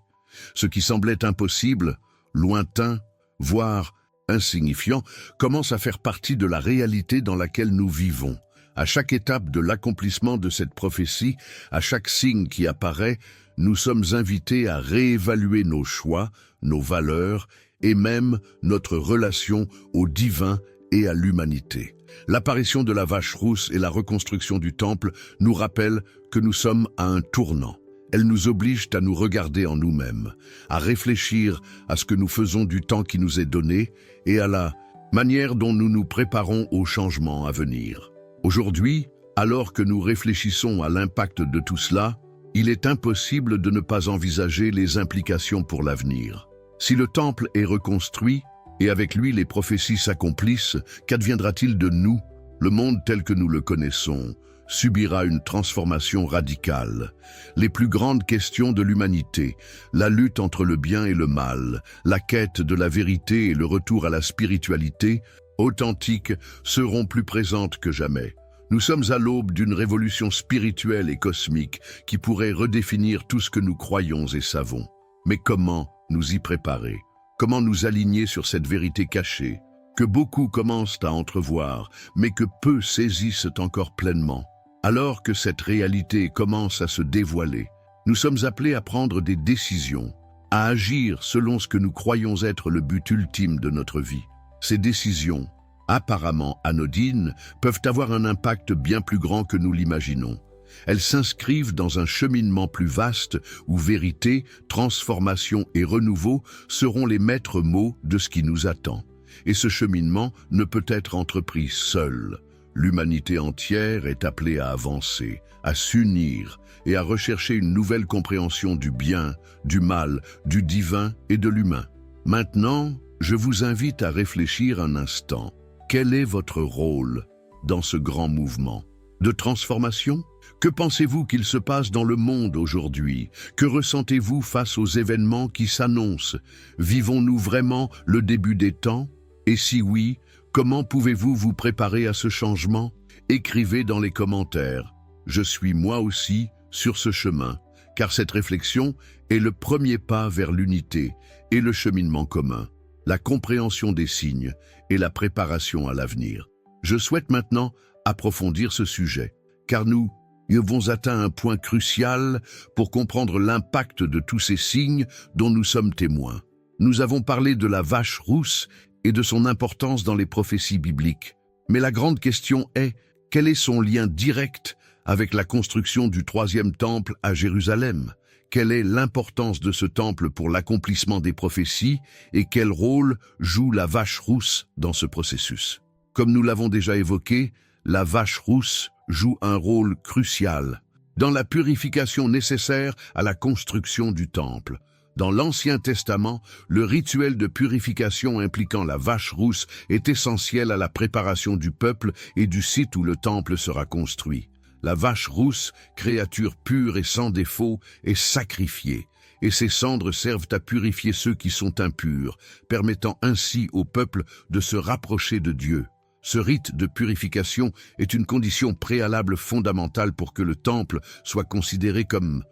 Ce qui semblait impossible, lointain, voire insignifiant, commence à faire partie de la réalité dans laquelle nous vivons. À chaque étape de l'accomplissement de cette prophétie, à chaque signe qui apparaît, nous sommes invités à réévaluer nos choix, nos valeurs et même notre relation au divin et à l'humanité. L'apparition de la vache rousse et la reconstruction du temple nous rappellent que nous sommes à un tournant. Elles nous obligent à nous regarder en nous-mêmes, à réfléchir à ce que nous faisons du temps qui nous est donné et à la manière dont nous nous préparons aux changements à venir. Aujourd'hui, alors que nous réfléchissons à l'impact de tout cela, il est impossible de ne pas envisager les implications pour l'avenir. Si le temple est reconstruit, et avec lui les prophéties s'accomplissent, qu'adviendra-t-il de nous? Le monde tel que nous le connaissons subira une transformation radicale. Les plus grandes questions de l'humanité, la lutte entre le bien et le mal, la quête de la vérité et le retour à la spiritualité authentique seront plus présentes que jamais. Nous sommes à l'aube d'une révolution spirituelle et cosmique qui pourrait redéfinir tout ce que nous croyons et savons. Mais comment nous y préparer? Comment nous aligner sur cette vérité cachée, que beaucoup commencent à entrevoir, mais que peu saisissent encore pleinement? Alors que cette réalité commence à se dévoiler, nous sommes appelés à prendre des décisions, à agir selon ce que nous croyons être le but ultime de notre vie. Ces décisions, apparemment anodines, peuvent avoir un impact bien plus grand que nous l'imaginons. Elles s'inscrivent dans un cheminement plus vaste où vérité, transformation et renouveau seront les maîtres mots de ce qui nous attend. Et ce cheminement ne peut être entrepris seul. L'humanité entière est appelée à avancer, à s'unir et à rechercher une nouvelle compréhension du bien, du mal, du divin et de l'humain. Maintenant, je vous invite à réfléchir un instant. Quel est votre rôle dans ce grand mouvement de transformation? Que pensez-vous qu'il se passe dans le monde aujourd'hui? Que ressentez-vous face aux événements qui s'annoncent? Vivons-nous vraiment le début des temps? Et si oui, comment pouvez-vous vous préparer à ce changement? Écrivez dans les commentaires. Je suis moi aussi sur ce chemin, car cette réflexion est le premier pas vers l'unité et le cheminement commun, la compréhension des signes et la préparation à l'avenir. Je souhaite maintenant approfondir ce sujet, car nous avons atteint un point crucial pour comprendre l'impact de tous ces signes dont nous sommes témoins. Nous avons parlé de la vache rousse et de son importance dans les prophéties bibliques. Mais la grande question est, Quel est son lien direct avec la construction du troisième temple à Jérusalem? Quelle est l'importance de ce temple pour l'accomplissement des prophéties et quel rôle joue la vache rousse dans ce processus? Comme nous l'avons déjà évoqué, la vache rousse joue un rôle crucial dans la purification nécessaire à la construction du temple. Dans l'Ancien Testament, le rituel de purification impliquant la vache rousse est essentiel à la préparation du peuple et du site où le temple sera construit. La vache rousse, créature pure et sans défaut, est sacrifiée, et ses cendres servent à purifier ceux qui sont impurs, permettant ainsi au peuple de se rapprocher de Dieu. Ce rite de purification est une condition préalable fondamentale pour que le temple soit considéré comme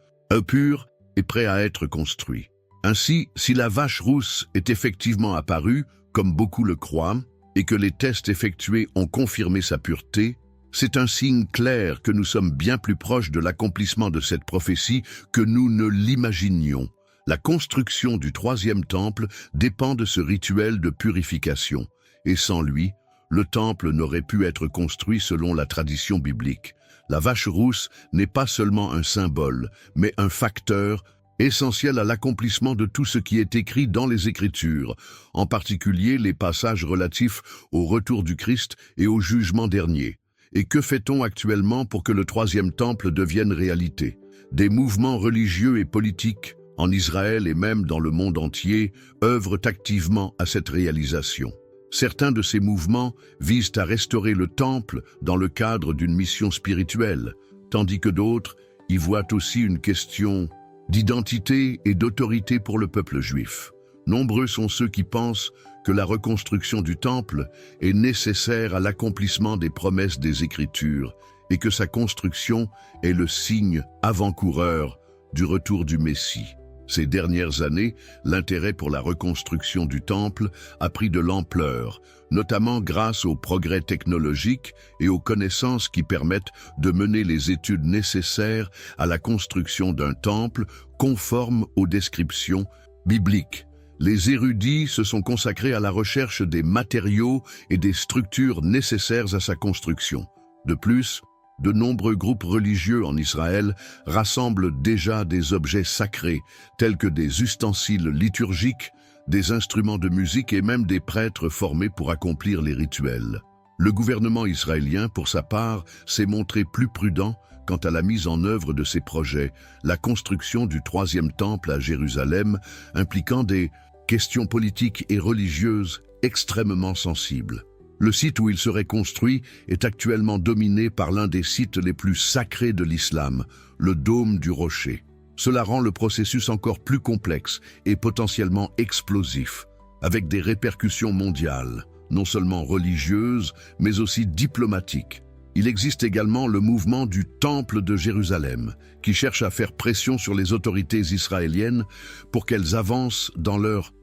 pur et prêt à être construit. Ainsi, si la vache rousse est effectivement apparue, comme beaucoup le croient, et que les tests effectués ont confirmé sa pureté, c'est un signe clair que nous sommes bien plus proches de l'accomplissement de cette prophétie que nous ne l'imaginions. La construction du troisième temple dépend de ce rituel de purification, et sans lui, le temple n'aurait pu être construit selon la tradition biblique. La vache rousse n'est pas seulement un symbole, mais un facteur essentiel à l'accomplissement de tout ce qui est écrit dans les Écritures, en particulier les passages relatifs au retour du Christ et au jugement dernier. Et que fait-on actuellement pour que le troisième temple devienne réalité? Des mouvements religieux et politiques, en Israël et même dans le monde entier, œuvrent activement à cette réalisation. Certains de ces mouvements visent à restaurer le temple dans le cadre d'une mission spirituelle, tandis que d'autres y voient aussi une question d'identité et d'autorité pour le peuple juif. Nombreux sont ceux qui pensent que la reconstruction du temple est nécessaire à l'accomplissement des promesses des Écritures et que sa construction est le signe avant-coureur du retour du Messie. Ces dernières années, l'intérêt pour la reconstruction du temple a pris de l'ampleur, notamment grâce aux progrès technologiques et aux connaissances qui permettent de mener les études nécessaires à la construction d'un temple conforme aux descriptions bibliques. Les érudits se sont consacrés à la recherche des matériaux et des structures nécessaires à sa construction. De plus, de nombreux groupes religieux en Israël rassemblent déjà des objets sacrés, tels que des ustensiles liturgiques, des instruments de musique et même des prêtres formés pour accomplir les rituels. Le gouvernement israélien, pour sa part, s'est montré plus prudent quant à la mise en œuvre de ces projets, la construction du troisième temple à Jérusalem, impliquant des questions politiques et religieuses extrêmement sensibles. Le site où il serait construit est actuellement dominé par l'un des sites les plus sacrés de l'islam, le Dôme du Rocher. Cela rend le processus encore plus complexe et potentiellement explosif, avec des répercussions mondiales, non seulement religieuses, mais aussi diplomatiques. Il existe également le mouvement du Temple de Jérusalem, qui cherche à faire pression sur les autorités israéliennes pour qu'elles avancent dans leur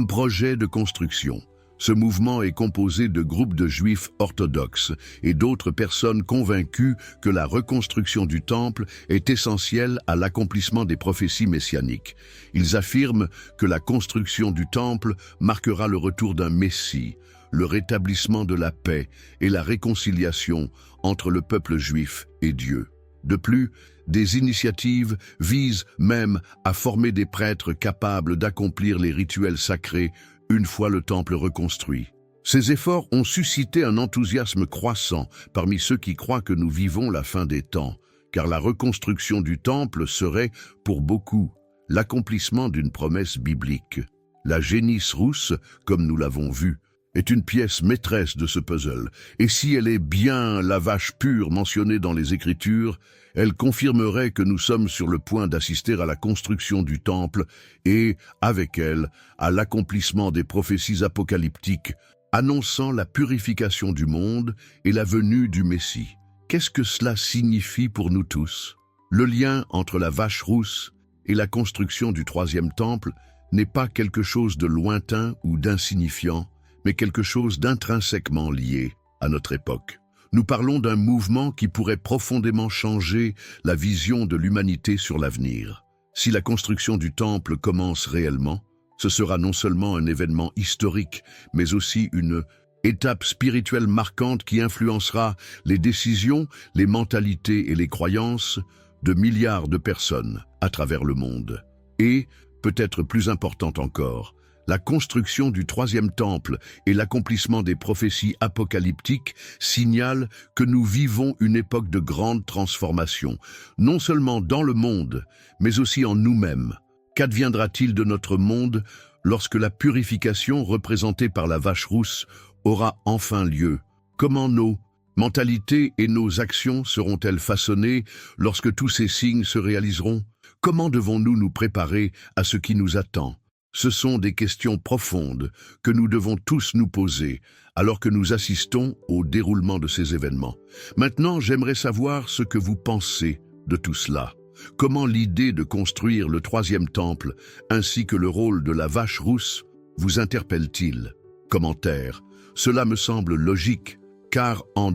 projet de construction. Ce mouvement est composé de groupes de juifs orthodoxes et d'autres personnes convaincues que la reconstruction du temple est essentielle à l'accomplissement des prophéties messianiques. Ils affirment que la construction du temple marquera le retour d'un Messie, le rétablissement de la paix et la réconciliation entre le peuple juif et Dieu. De plus, des initiatives visent même à former des prêtres capables d'accomplir les rituels sacrés une fois le temple reconstruit. Ces efforts ont suscité un enthousiasme croissant parmi ceux qui croient que nous vivons la fin des temps, car la reconstruction du temple serait, pour beaucoup, l'accomplissement d'une promesse biblique. La génisse rousse, comme nous l'avons vu, est une pièce maîtresse de ce puzzle, et si elle est bien la vache pure mentionnée dans les Écritures, elle confirmerait que nous sommes sur le point d'assister à la construction du temple et, avec elle, à l'accomplissement des prophéties apocalyptiques, annonçant la purification du monde et la venue du Messie. Qu'est-ce que cela signifie pour nous tous? Le lien entre la vache rousse et la construction du troisième temple n'est pas quelque chose de lointain ou d'insignifiant, mais quelque chose d'intrinsèquement lié à notre époque. Nous parlons d'un mouvement qui pourrait profondément changer la vision de l'humanité sur l'avenir. Si la construction du temple commence réellement, ce sera non seulement un événement historique, mais aussi une étape spirituelle marquante qui influencera les décisions, les mentalités et les croyances de milliards de personnes à travers le monde. Et, peut-être plus importante encore, la construction du troisième temple et l'accomplissement des prophéties apocalyptiques signalent que nous vivons une époque de grande transformation, non seulement dans le monde, mais aussi en nous-mêmes. Qu'adviendra-t-il de notre monde lorsque la purification représentée par la vache rousse aura enfin lieu? Comment nos mentalités et nos actions seront-elles façonnées lorsque tous ces signes se réaliseront? Comment devons-nous nous préparer à ce qui nous attend? Ce sont des questions profondes que nous devons tous nous poser alors que nous assistons au déroulement de ces événements. Maintenant, j'aimerais savoir ce que vous pensez de tout cela. Comment l'idée de construire le troisième temple ainsi que le rôle de la vache rousse vous interpelle-t-il? Commentaire. Cela me semble logique, car en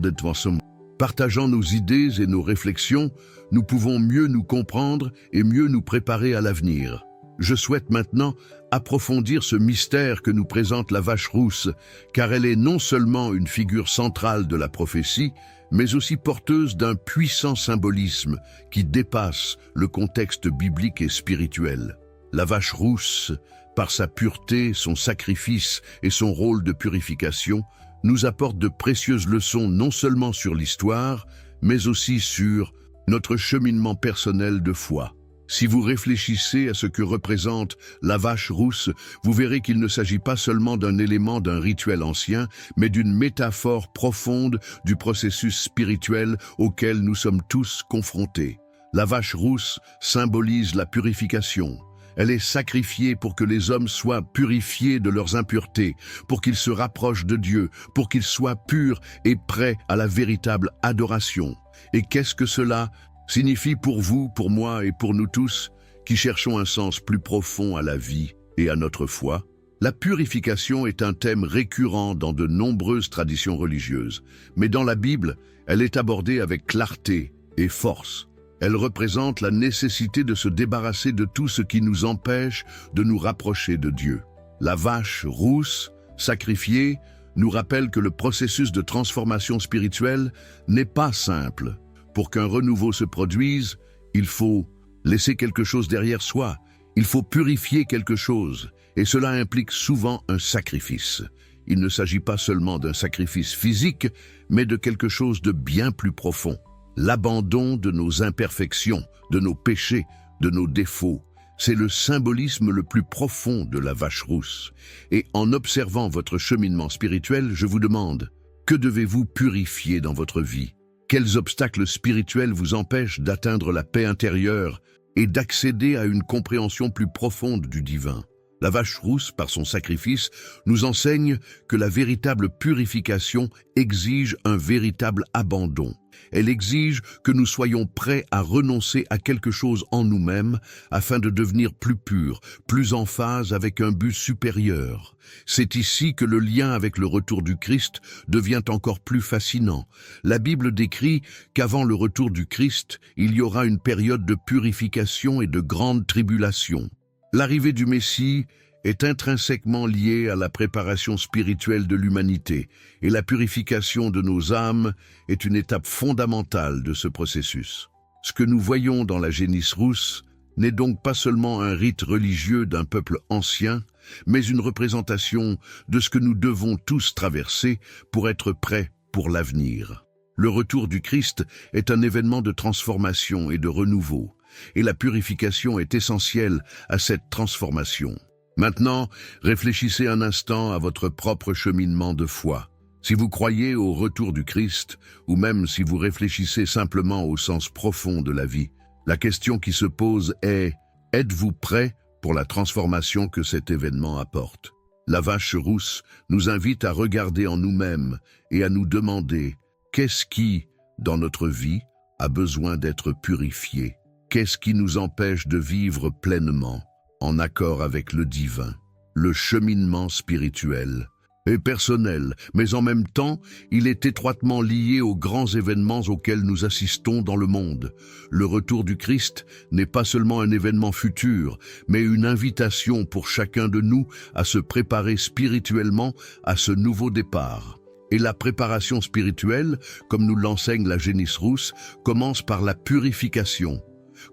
partageant nos idées et nos réflexions, nous pouvons mieux nous comprendre et mieux nous préparer à l'avenir. Je souhaite maintenant approfondir ce mystère que nous présente la vache rousse, car elle est non seulement une figure centrale de la prophétie, mais aussi porteuse d'un puissant symbolisme qui dépasse le contexte biblique et spirituel. La vache rousse, par sa pureté, son sacrifice et son rôle de purification, nous apporte de précieuses leçons non seulement sur l'histoire, mais aussi sur notre cheminement personnel de foi. Si vous réfléchissez à ce que représente la vache rousse, vous verrez qu'il ne s'agit pas seulement d'un élément d'un rituel ancien, mais d'une métaphore profonde du processus spirituel auquel nous sommes tous confrontés. La vache rousse symbolise la purification. Elle est sacrifiée pour que les hommes soient purifiés de leurs impuretés, pour qu'ils se rapprochent de Dieu, pour qu'ils soient purs et prêts à la véritable adoration. Et qu'est-ce que cela signifie pour vous, pour moi et pour nous tous, qui cherchons un sens plus profond à la vie et à notre foi? La purification est un thème récurrent dans de nombreuses traditions religieuses, mais dans la Bible, elle est abordée avec clarté et force. Elle représente la nécessité de se débarrasser de tout ce qui nous empêche de nous rapprocher de Dieu. La vache rousse, sacrifiée, nous rappelle que le processus de transformation spirituelle n'est pas simple. Pour qu'un renouveau se produise, il faut laisser quelque chose derrière soi. Il faut purifier quelque chose, et cela implique souvent un sacrifice. Il ne s'agit pas seulement d'un sacrifice physique, mais de quelque chose de bien plus profond. L'abandon de nos imperfections, de nos péchés, de nos défauts. C'est le symbolisme le plus profond de la vache rousse. Et en observant votre cheminement spirituel, je vous demande, que devez-vous purifier dans votre vie? Quels obstacles spirituels vous empêchent d'atteindre la paix intérieure et d'accéder à une compréhension plus profonde du divin? La vache rousse, par son sacrifice, nous enseigne que la véritable purification exige un véritable abandon. Elle exige que nous soyons prêts à renoncer à quelque chose en nous-mêmes afin de devenir plus purs, plus en phase avec un but supérieur. C'est ici que le lien avec le retour du Christ devient encore plus fascinant. La Bible décrit qu'avant le retour du Christ, il y aura une période de purification et de grande tribulation. L'arrivée du Messie est intrinsèquement liée à la préparation spirituelle de l'humanité, et la purification de nos âmes est une étape fondamentale de ce processus. Ce que nous voyons dans la génisse rousse n'est donc pas seulement un rite religieux d'un peuple ancien, mais une représentation de ce que nous devons tous traverser pour être prêts pour l'avenir. Le retour du Christ est un événement de transformation et de renouveau, et la purification est essentielle à cette transformation. Maintenant, réfléchissez un instant à votre propre cheminement de foi. Si vous croyez au retour du Christ, ou même si vous réfléchissez simplement au sens profond de la vie, la question qui se pose est: êtes-vous prêt pour la transformation que cet événement apporte? La vache rousse nous invite à regarder en nous-mêmes et à nous demander: qu'est-ce qui, dans notre vie, a besoin d'être purifié? Qu'est-ce qui nous empêche de vivre pleinement, en accord avec le divin? Le cheminement spirituel est personnel, mais en même temps, il est étroitement lié aux grands événements auxquels nous assistons dans le monde. Le retour du Christ n'est pas seulement un événement futur, mais une invitation pour chacun de nous à se préparer spirituellement à ce nouveau départ. Et la préparation spirituelle, comme nous l'enseigne la Génisse rousse, commence par la purification.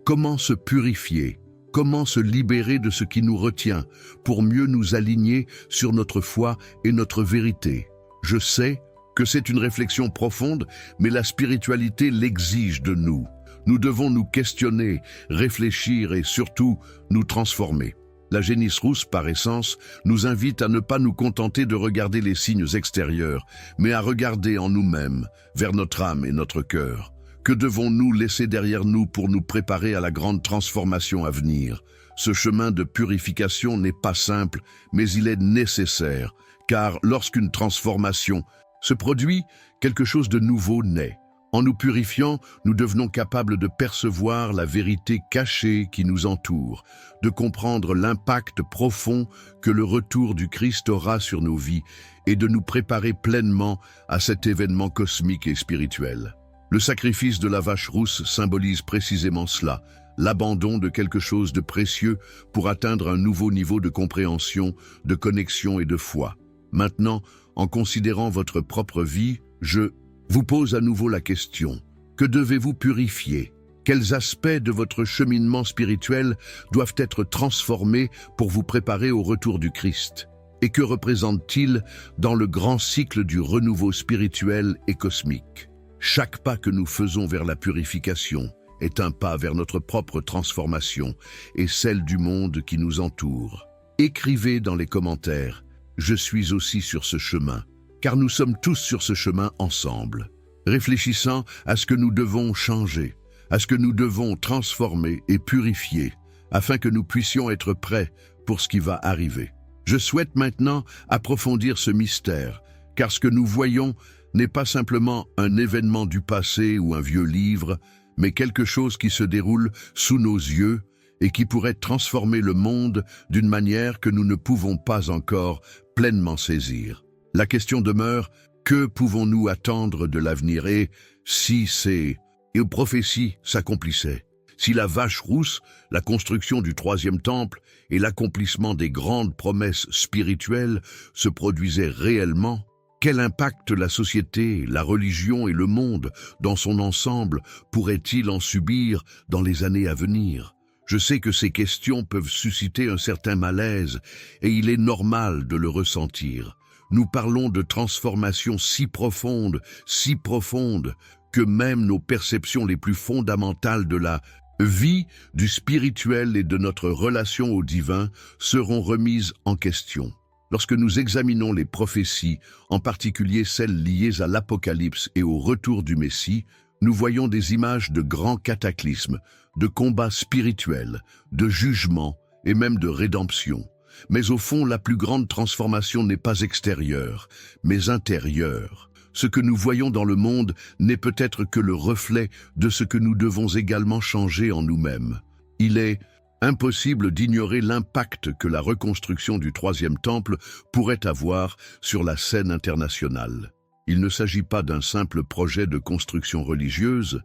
Comment se purifier? Comment se libérer de ce qui nous retient pour mieux nous aligner sur notre foi et notre vérité? Je sais que c'est une réflexion profonde, mais la spiritualité l'exige de nous. Nous devons nous questionner, réfléchir et surtout nous transformer. La Génisse rousse, par essence, nous invite à ne pas nous contenter de regarder les signes extérieurs, mais à regarder en nous-mêmes, vers notre âme et notre cœur. Que devons-nous laisser derrière nous pour nous préparer à la grande transformation à venir? Ce chemin de purification n'est pas simple, mais il est nécessaire, car lorsqu'une transformation se produit, quelque chose de nouveau naît. En nous purifiant, nous devenons capables de percevoir la vérité cachée qui nous entoure, de comprendre l'impact profond que le retour du Christ aura sur nos vies et de nous préparer pleinement à cet événement cosmique et spirituel. Le sacrifice de la vache rousse symbolise précisément cela, l'abandon de quelque chose de précieux pour atteindre un nouveau niveau de compréhension, de connexion et de foi. Maintenant, en considérant votre propre vie, je vous pose à nouveau la question. Que devez-vous purifier? Quels aspects de votre cheminement spirituel doivent être transformés pour vous préparer au retour du Christ? Et que représente-t-il dans le grand cycle du renouveau spirituel et cosmique? Chaque pas que nous faisons vers la purification est un pas vers notre propre transformation et celle du monde qui nous entoure. Écrivez dans les commentaires « Je suis aussi sur ce chemin », car nous sommes tous sur ce chemin ensemble, réfléchissant à ce que nous devons changer, à ce que nous devons transformer et purifier, afin que nous puissions être prêts pour ce qui va arriver. Je souhaite maintenant approfondir ce mystère, car ce que nous voyons n'est pas simplement un événement du passé ou un vieux livre, mais quelque chose qui se déroule sous nos yeux et qui pourrait transformer le monde d'une manière que nous ne pouvons pas encore pleinement saisir. La question demeure, que pouvons-nous attendre de l'avenir et si ces prophéties s'accomplissaient? Si la vache rousse, la construction du troisième temple et l'accomplissement des grandes promesses spirituelles se produisaient réellement, quel impact la société, la religion et le monde dans son ensemble pourraient-ils en subir dans les années à venir? Je sais que ces questions peuvent susciter un certain malaise et il est normal de le ressentir. Nous parlons de transformations si profondes que même nos perceptions les plus fondamentales de la vie, du spirituel et de notre relation au divin seront remises en question. Lorsque nous examinons les prophéties, en particulier celles liées à l'Apocalypse et au retour du Messie, nous voyons des images de grands cataclysmes, de combats spirituels, de jugements et même de rédemption. Mais au fond, la plus grande transformation n'est pas extérieure, mais intérieure. Ce que nous voyons dans le monde n'est peut-être que le reflet de ce que nous devons également changer en nous-mêmes. Il est impossible d'ignorer l'impact que la reconstruction du troisième temple pourrait avoir sur la scène internationale. Il ne s'agit pas d'un simple projet de construction religieuse,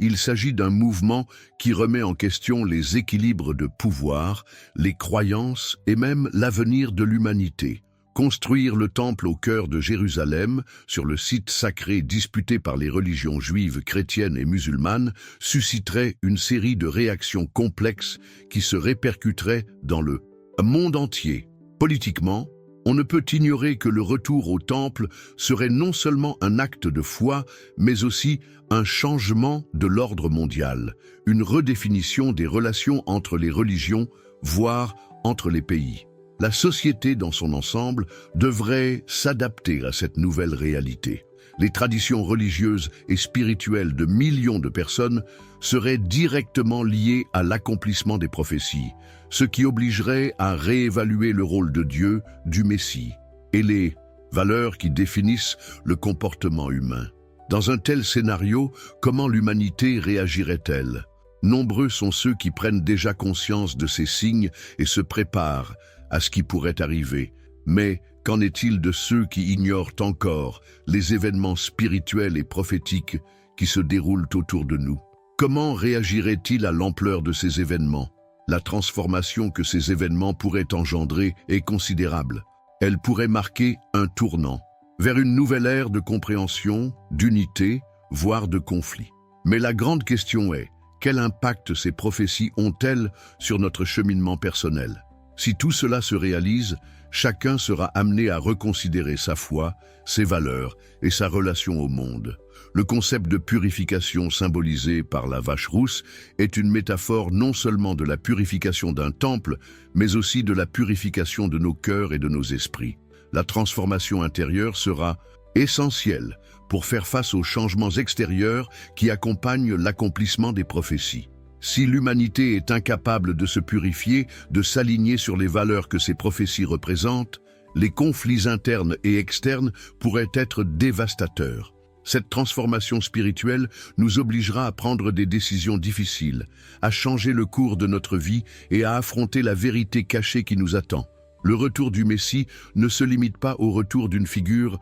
il s'agit d'un mouvement qui remet en question les équilibres de pouvoir, les croyances et même l'avenir de l'humanité. Construire le temple au cœur de Jérusalem, sur le site sacré disputé par les religions juives, chrétiennes et musulmanes, susciterait une série de réactions complexes qui se répercuteraient dans le monde entier. Politiquement, on ne peut ignorer que le retour au temple serait non seulement un acte de foi, mais aussi un changement de l'ordre mondial, une redéfinition des relations entre les religions, voire entre les pays. La société dans son ensemble devrait s'adapter à cette nouvelle réalité. Les traditions religieuses et spirituelles de millions de personnes seraient directement liées à l'accomplissement des prophéties, ce qui obligerait à réévaluer le rôle de Dieu, du Messie, et les valeurs qui définissent le comportement humain. Dans un tel scénario, comment l'humanité réagirait-elle? Nombreux sont ceux qui prennent déjà conscience de ces signes et se préparent à ce qui pourrait arriver. Mais qu'en est-il de ceux qui ignorent encore les événements spirituels et prophétiques qui se déroulent autour de nous? Comment réagiraient-ils à l'ampleur de ces événements? La transformation que ces événements pourraient engendrer est considérable. Elle pourrait marquer un tournant. vers une nouvelle ère de compréhension, d'unité, voire de conflit. Mais la grande question est, quel impact ces prophéties ont-elles sur notre cheminement personnel? Si tout cela se réalise, chacun sera amené à reconsidérer sa foi, ses valeurs et sa relation au monde. Le concept de purification symbolisé par la vache rousse est une métaphore non seulement de la purification d'un temple, mais aussi de la purification de nos cœurs et de nos esprits. La transformation intérieure sera essentielle pour faire face aux changements extérieurs qui accompagnent l'accomplissement des prophéties. Si l'humanité est incapable de se purifier, de s'aligner sur les valeurs que ces prophéties représentent, les conflits internes et externes pourraient être dévastateurs. Cette transformation spirituelle nous obligera à prendre des décisions difficiles, à changer le cours de notre vie et à affronter la vérité cachée qui nous attend. Le retour du Messie ne se limite pas au retour d'une figure,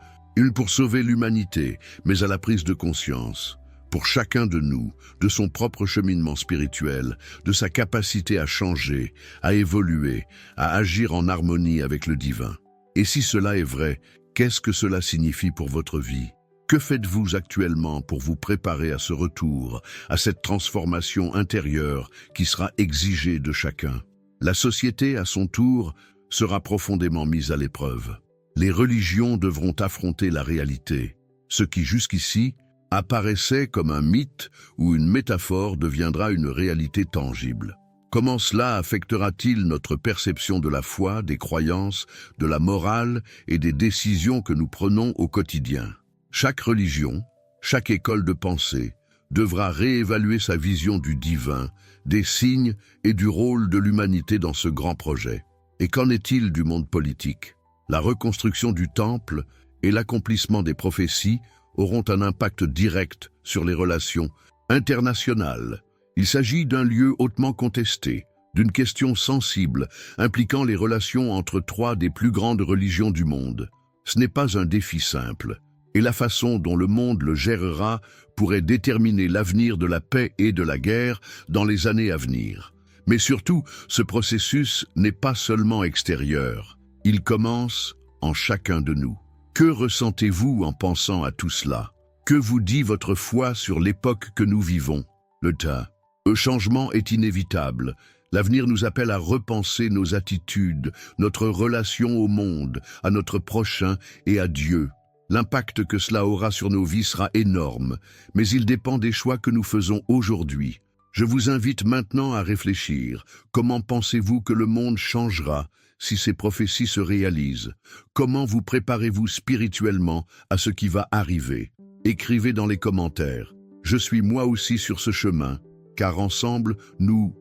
pour sauver l'humanité, mais à la prise de conscience, pour chacun de nous, de son propre cheminement spirituel, de sa capacité à changer, à évoluer, à agir en harmonie avec le divin. Et si cela est vrai, qu'est-ce que cela signifie pour votre vie? Que faites-vous actuellement pour vous préparer à ce retour, à cette transformation intérieure qui sera exigée de chacun? La société, à son tour, sera profondément mise à l'épreuve. Les religions devront affronter la réalité. Ce qui jusqu'ici apparaissait comme un mythe ou une métaphore deviendra une réalité tangible. Comment cela affectera-t-il notre perception de la foi, des croyances, de la morale et des décisions que nous prenons au quotidien? Chaque religion, chaque école de pensée devra réévaluer sa vision du divin, des signes et du rôle de l'humanité dans ce grand projet. Et qu'en est-il du monde politique? La reconstruction du temple et l'accomplissement des prophéties auront un impact direct sur les relations internationales. Il s'agit d'un lieu hautement contesté, d'une question sensible impliquant les relations entre trois des plus grandes religions du monde. Ce n'est pas un défi simple, et la façon dont le monde le gérera pourrait déterminer l'avenir de la paix et de la guerre dans les années à venir. Mais surtout, ce processus n'est pas seulement extérieur. Il commence en chacun de nous. Que ressentez-vous en pensant à tout cela? Que vous dit votre foi sur l'époque que nous vivons? Le changement est inévitable. L'avenir nous appelle à repenser nos attitudes, notre relation au monde, à notre prochain et à Dieu. L'impact que cela aura sur nos vies sera énorme, mais il dépend des choix que nous faisons aujourd'hui. Je vous invite maintenant à réfléchir. Comment pensez-vous que le monde changera si ces prophéties se réalisent? Comment vous préparez-vous spirituellement à ce qui va arriver? Écrivez dans les commentaires. Je suis moi aussi sur ce chemin, car ensemble, nous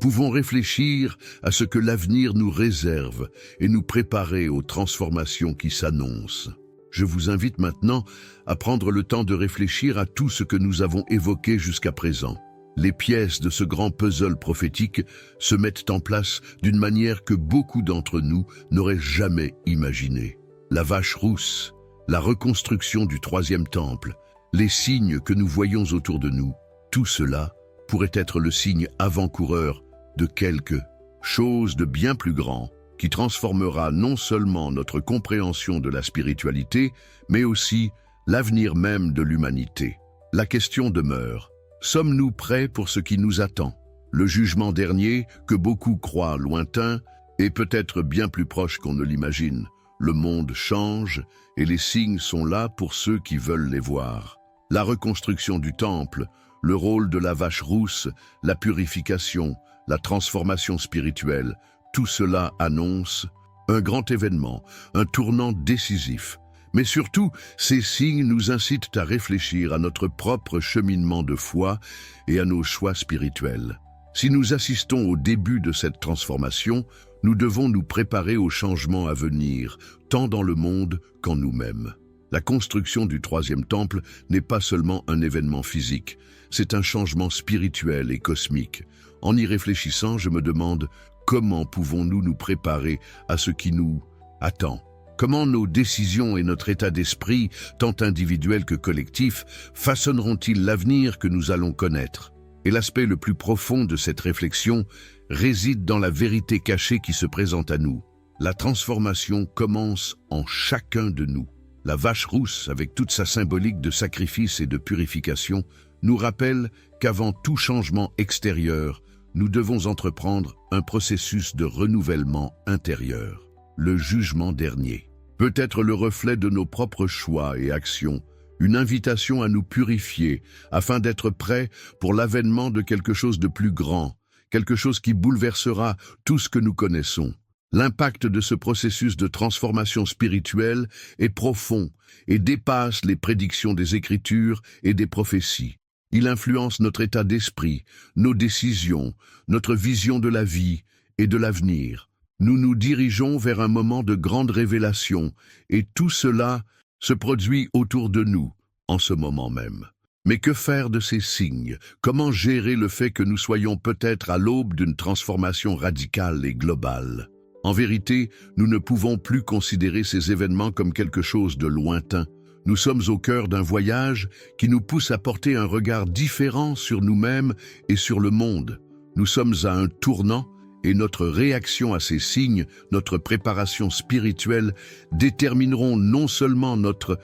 pouvons réfléchir à ce que l'avenir nous réserve et nous préparer aux transformations qui s'annoncent. Je vous invite maintenant à prendre le temps de réfléchir à tout ce que nous avons évoqué jusqu'à présent. Les pièces de ce grand puzzle prophétique se mettent en place d'une manière que beaucoup d'entre nous n'auraient jamais imaginée. La vache rousse, la reconstruction du troisième temple, les signes que nous voyons autour de nous, tout cela pourrait être le signe avant-coureur de quelque chose de bien plus grand qui transformera non seulement notre compréhension de la spiritualité, mais aussi l'avenir même de l'humanité. La question demeure. Sommes-nous prêts pour ce qui nous attend? Le jugement dernier, que beaucoup croient lointain, est peut-être bien plus proche qu'on ne l'imagine. Le monde change et les signes sont là pour ceux qui veulent les voir. La reconstruction du temple, le rôle de la vache rousse, la purification, la transformation spirituelle, tout cela annonce un grand événement, un tournant décisif. Mais surtout, ces signes nous incitent à réfléchir à notre propre cheminement de foi et à nos choix spirituels. Si nous assistons au début de cette transformation, nous devons nous préparer aux changements à venir, tant dans le monde qu'en nous-mêmes. La construction du troisième temple n'est pas seulement un événement physique, c'est un changement spirituel et cosmique. En y réfléchissant, je me demande comment pouvons-nous nous préparer à ce qui nous attend? Comment nos décisions et notre état d'esprit, tant individuel que collectif, façonneront-ils l'avenir que nous allons connaître? Et l'aspect le plus profond de cette réflexion réside dans la vérité cachée qui se présente à nous. La transformation commence en chacun de nous. La vache rousse, avec toute sa symbolique de sacrifice et de purification, nous rappelle qu'avant tout changement extérieur, nous devons entreprendre un processus de renouvellement intérieur. Le jugement dernier peut être le reflet de nos propres choix et actions, une invitation à nous purifier afin d'être prêts pour l'avènement de quelque chose de plus grand, quelque chose qui bouleversera tout ce que nous connaissons. L'impact de ce processus de transformation spirituelle est profond et dépasse les prédictions des Écritures et des prophéties. Il influence notre état d'esprit, nos décisions, notre vision de la vie et de l'avenir. Nous nous dirigeons vers un moment de grande révélation et tout cela se produit autour de nous en ce moment même. Mais que faire de ces signes? Comment gérer le fait que nous soyons peut-être à l'aube d'une transformation radicale et globale? En vérité, nous ne pouvons plus considérer ces événements comme quelque chose de lointain. Nous sommes au cœur d'un voyage qui nous pousse à porter un regard différent sur nous-mêmes et sur le monde. Nous sommes à un tournant et notre réaction à ces signes, notre préparation spirituelle, détermineront non seulement notre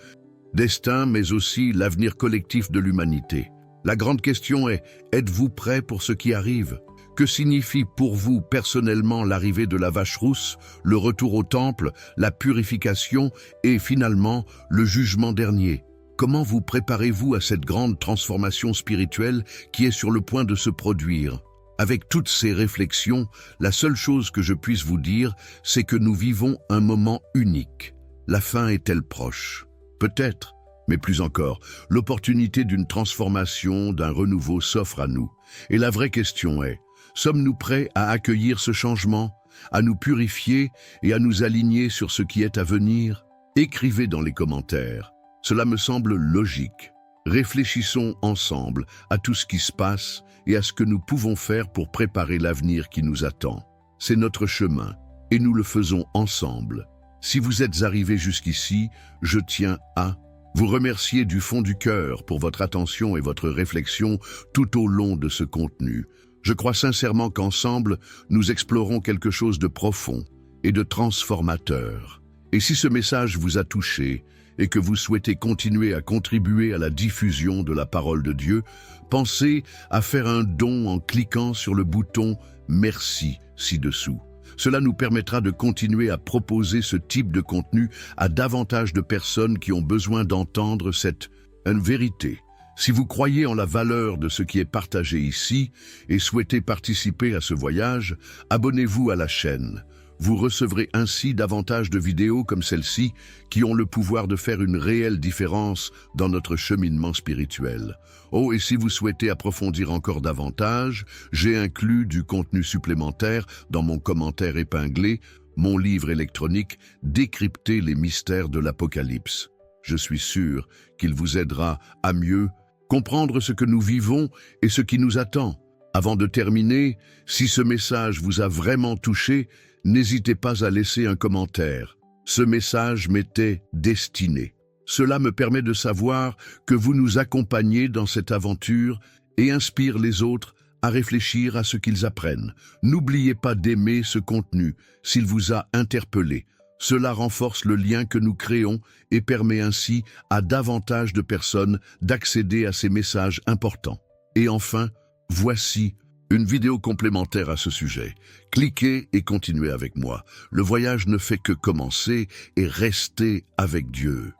destin, mais aussi l'avenir collectif de l'humanité. La grande question est, êtes-vous prêts pour ce qui arrive? Que signifie pour vous personnellement l'arrivée de la vache rousse, le retour au temple, la purification et finalement le jugement dernier? Comment vous préparez-vous à cette grande transformation spirituelle qui est sur le point de se produire? Avec toutes ces réflexions, la seule chose que je puisse vous dire, c'est que nous vivons un moment unique. La fin est-elle proche? Peut-être, mais plus encore, l'opportunité d'une transformation, d'un renouveau s'offre à nous. Et la vraie question est, sommes-nous prêts à accueillir ce changement, à nous purifier et à nous aligner sur ce qui est à venir? Écrivez dans les commentaires. Cela me semble logique. Réfléchissons ensemble à tout ce qui se passe et à ce que nous pouvons faire pour préparer l'avenir qui nous attend. C'est notre chemin et nous le faisons ensemble. Si vous êtes arrivés jusqu'ici, je tiens à vous remercier du fond du cœur pour votre attention et votre réflexion tout au long de ce contenu. Je crois sincèrement qu'ensemble, nous explorons quelque chose de profond et de transformateur. Et si ce message vous a touché et que vous souhaitez continuer à contribuer à la diffusion de la parole de Dieu, pensez à faire un don en cliquant sur le bouton « Merci » ci-dessous. Cela nous permettra de continuer à proposer ce type de contenu à davantage de personnes qui ont besoin d'entendre cette vérité. Si vous croyez en la valeur de ce qui est partagé ici et souhaitez participer à ce voyage, abonnez-vous à la chaîne. Vous recevrez ainsi davantage de vidéos comme celle-ci qui ont le pouvoir de faire une réelle différence dans notre cheminement spirituel. Oh, et si vous souhaitez approfondir encore davantage, j'ai inclus du contenu supplémentaire dans mon commentaire épinglé, mon livre électronique « Décrypter les mystères de l'Apocalypse ». Je suis sûr qu'il vous aidera à mieux comprendre ce que nous vivons et ce qui nous attend. Avant de terminer, si ce message vous a vraiment touché, n'hésitez pas à laisser un commentaire. Ce message m'était destiné. Cela me permet de savoir que vous nous accompagnez dans cette aventure et inspire les autres à réfléchir à ce qu'ils apprennent. N'oubliez pas d'aimer ce contenu s'il vous a interpellé. Cela renforce le lien que nous créons et permet ainsi à davantage de personnes d'accéder à ces messages importants. Et enfin, voici une vidéo complémentaire à ce sujet. Cliquez et continuez avec moi. Le voyage ne fait que commencer et restez avec Dieu.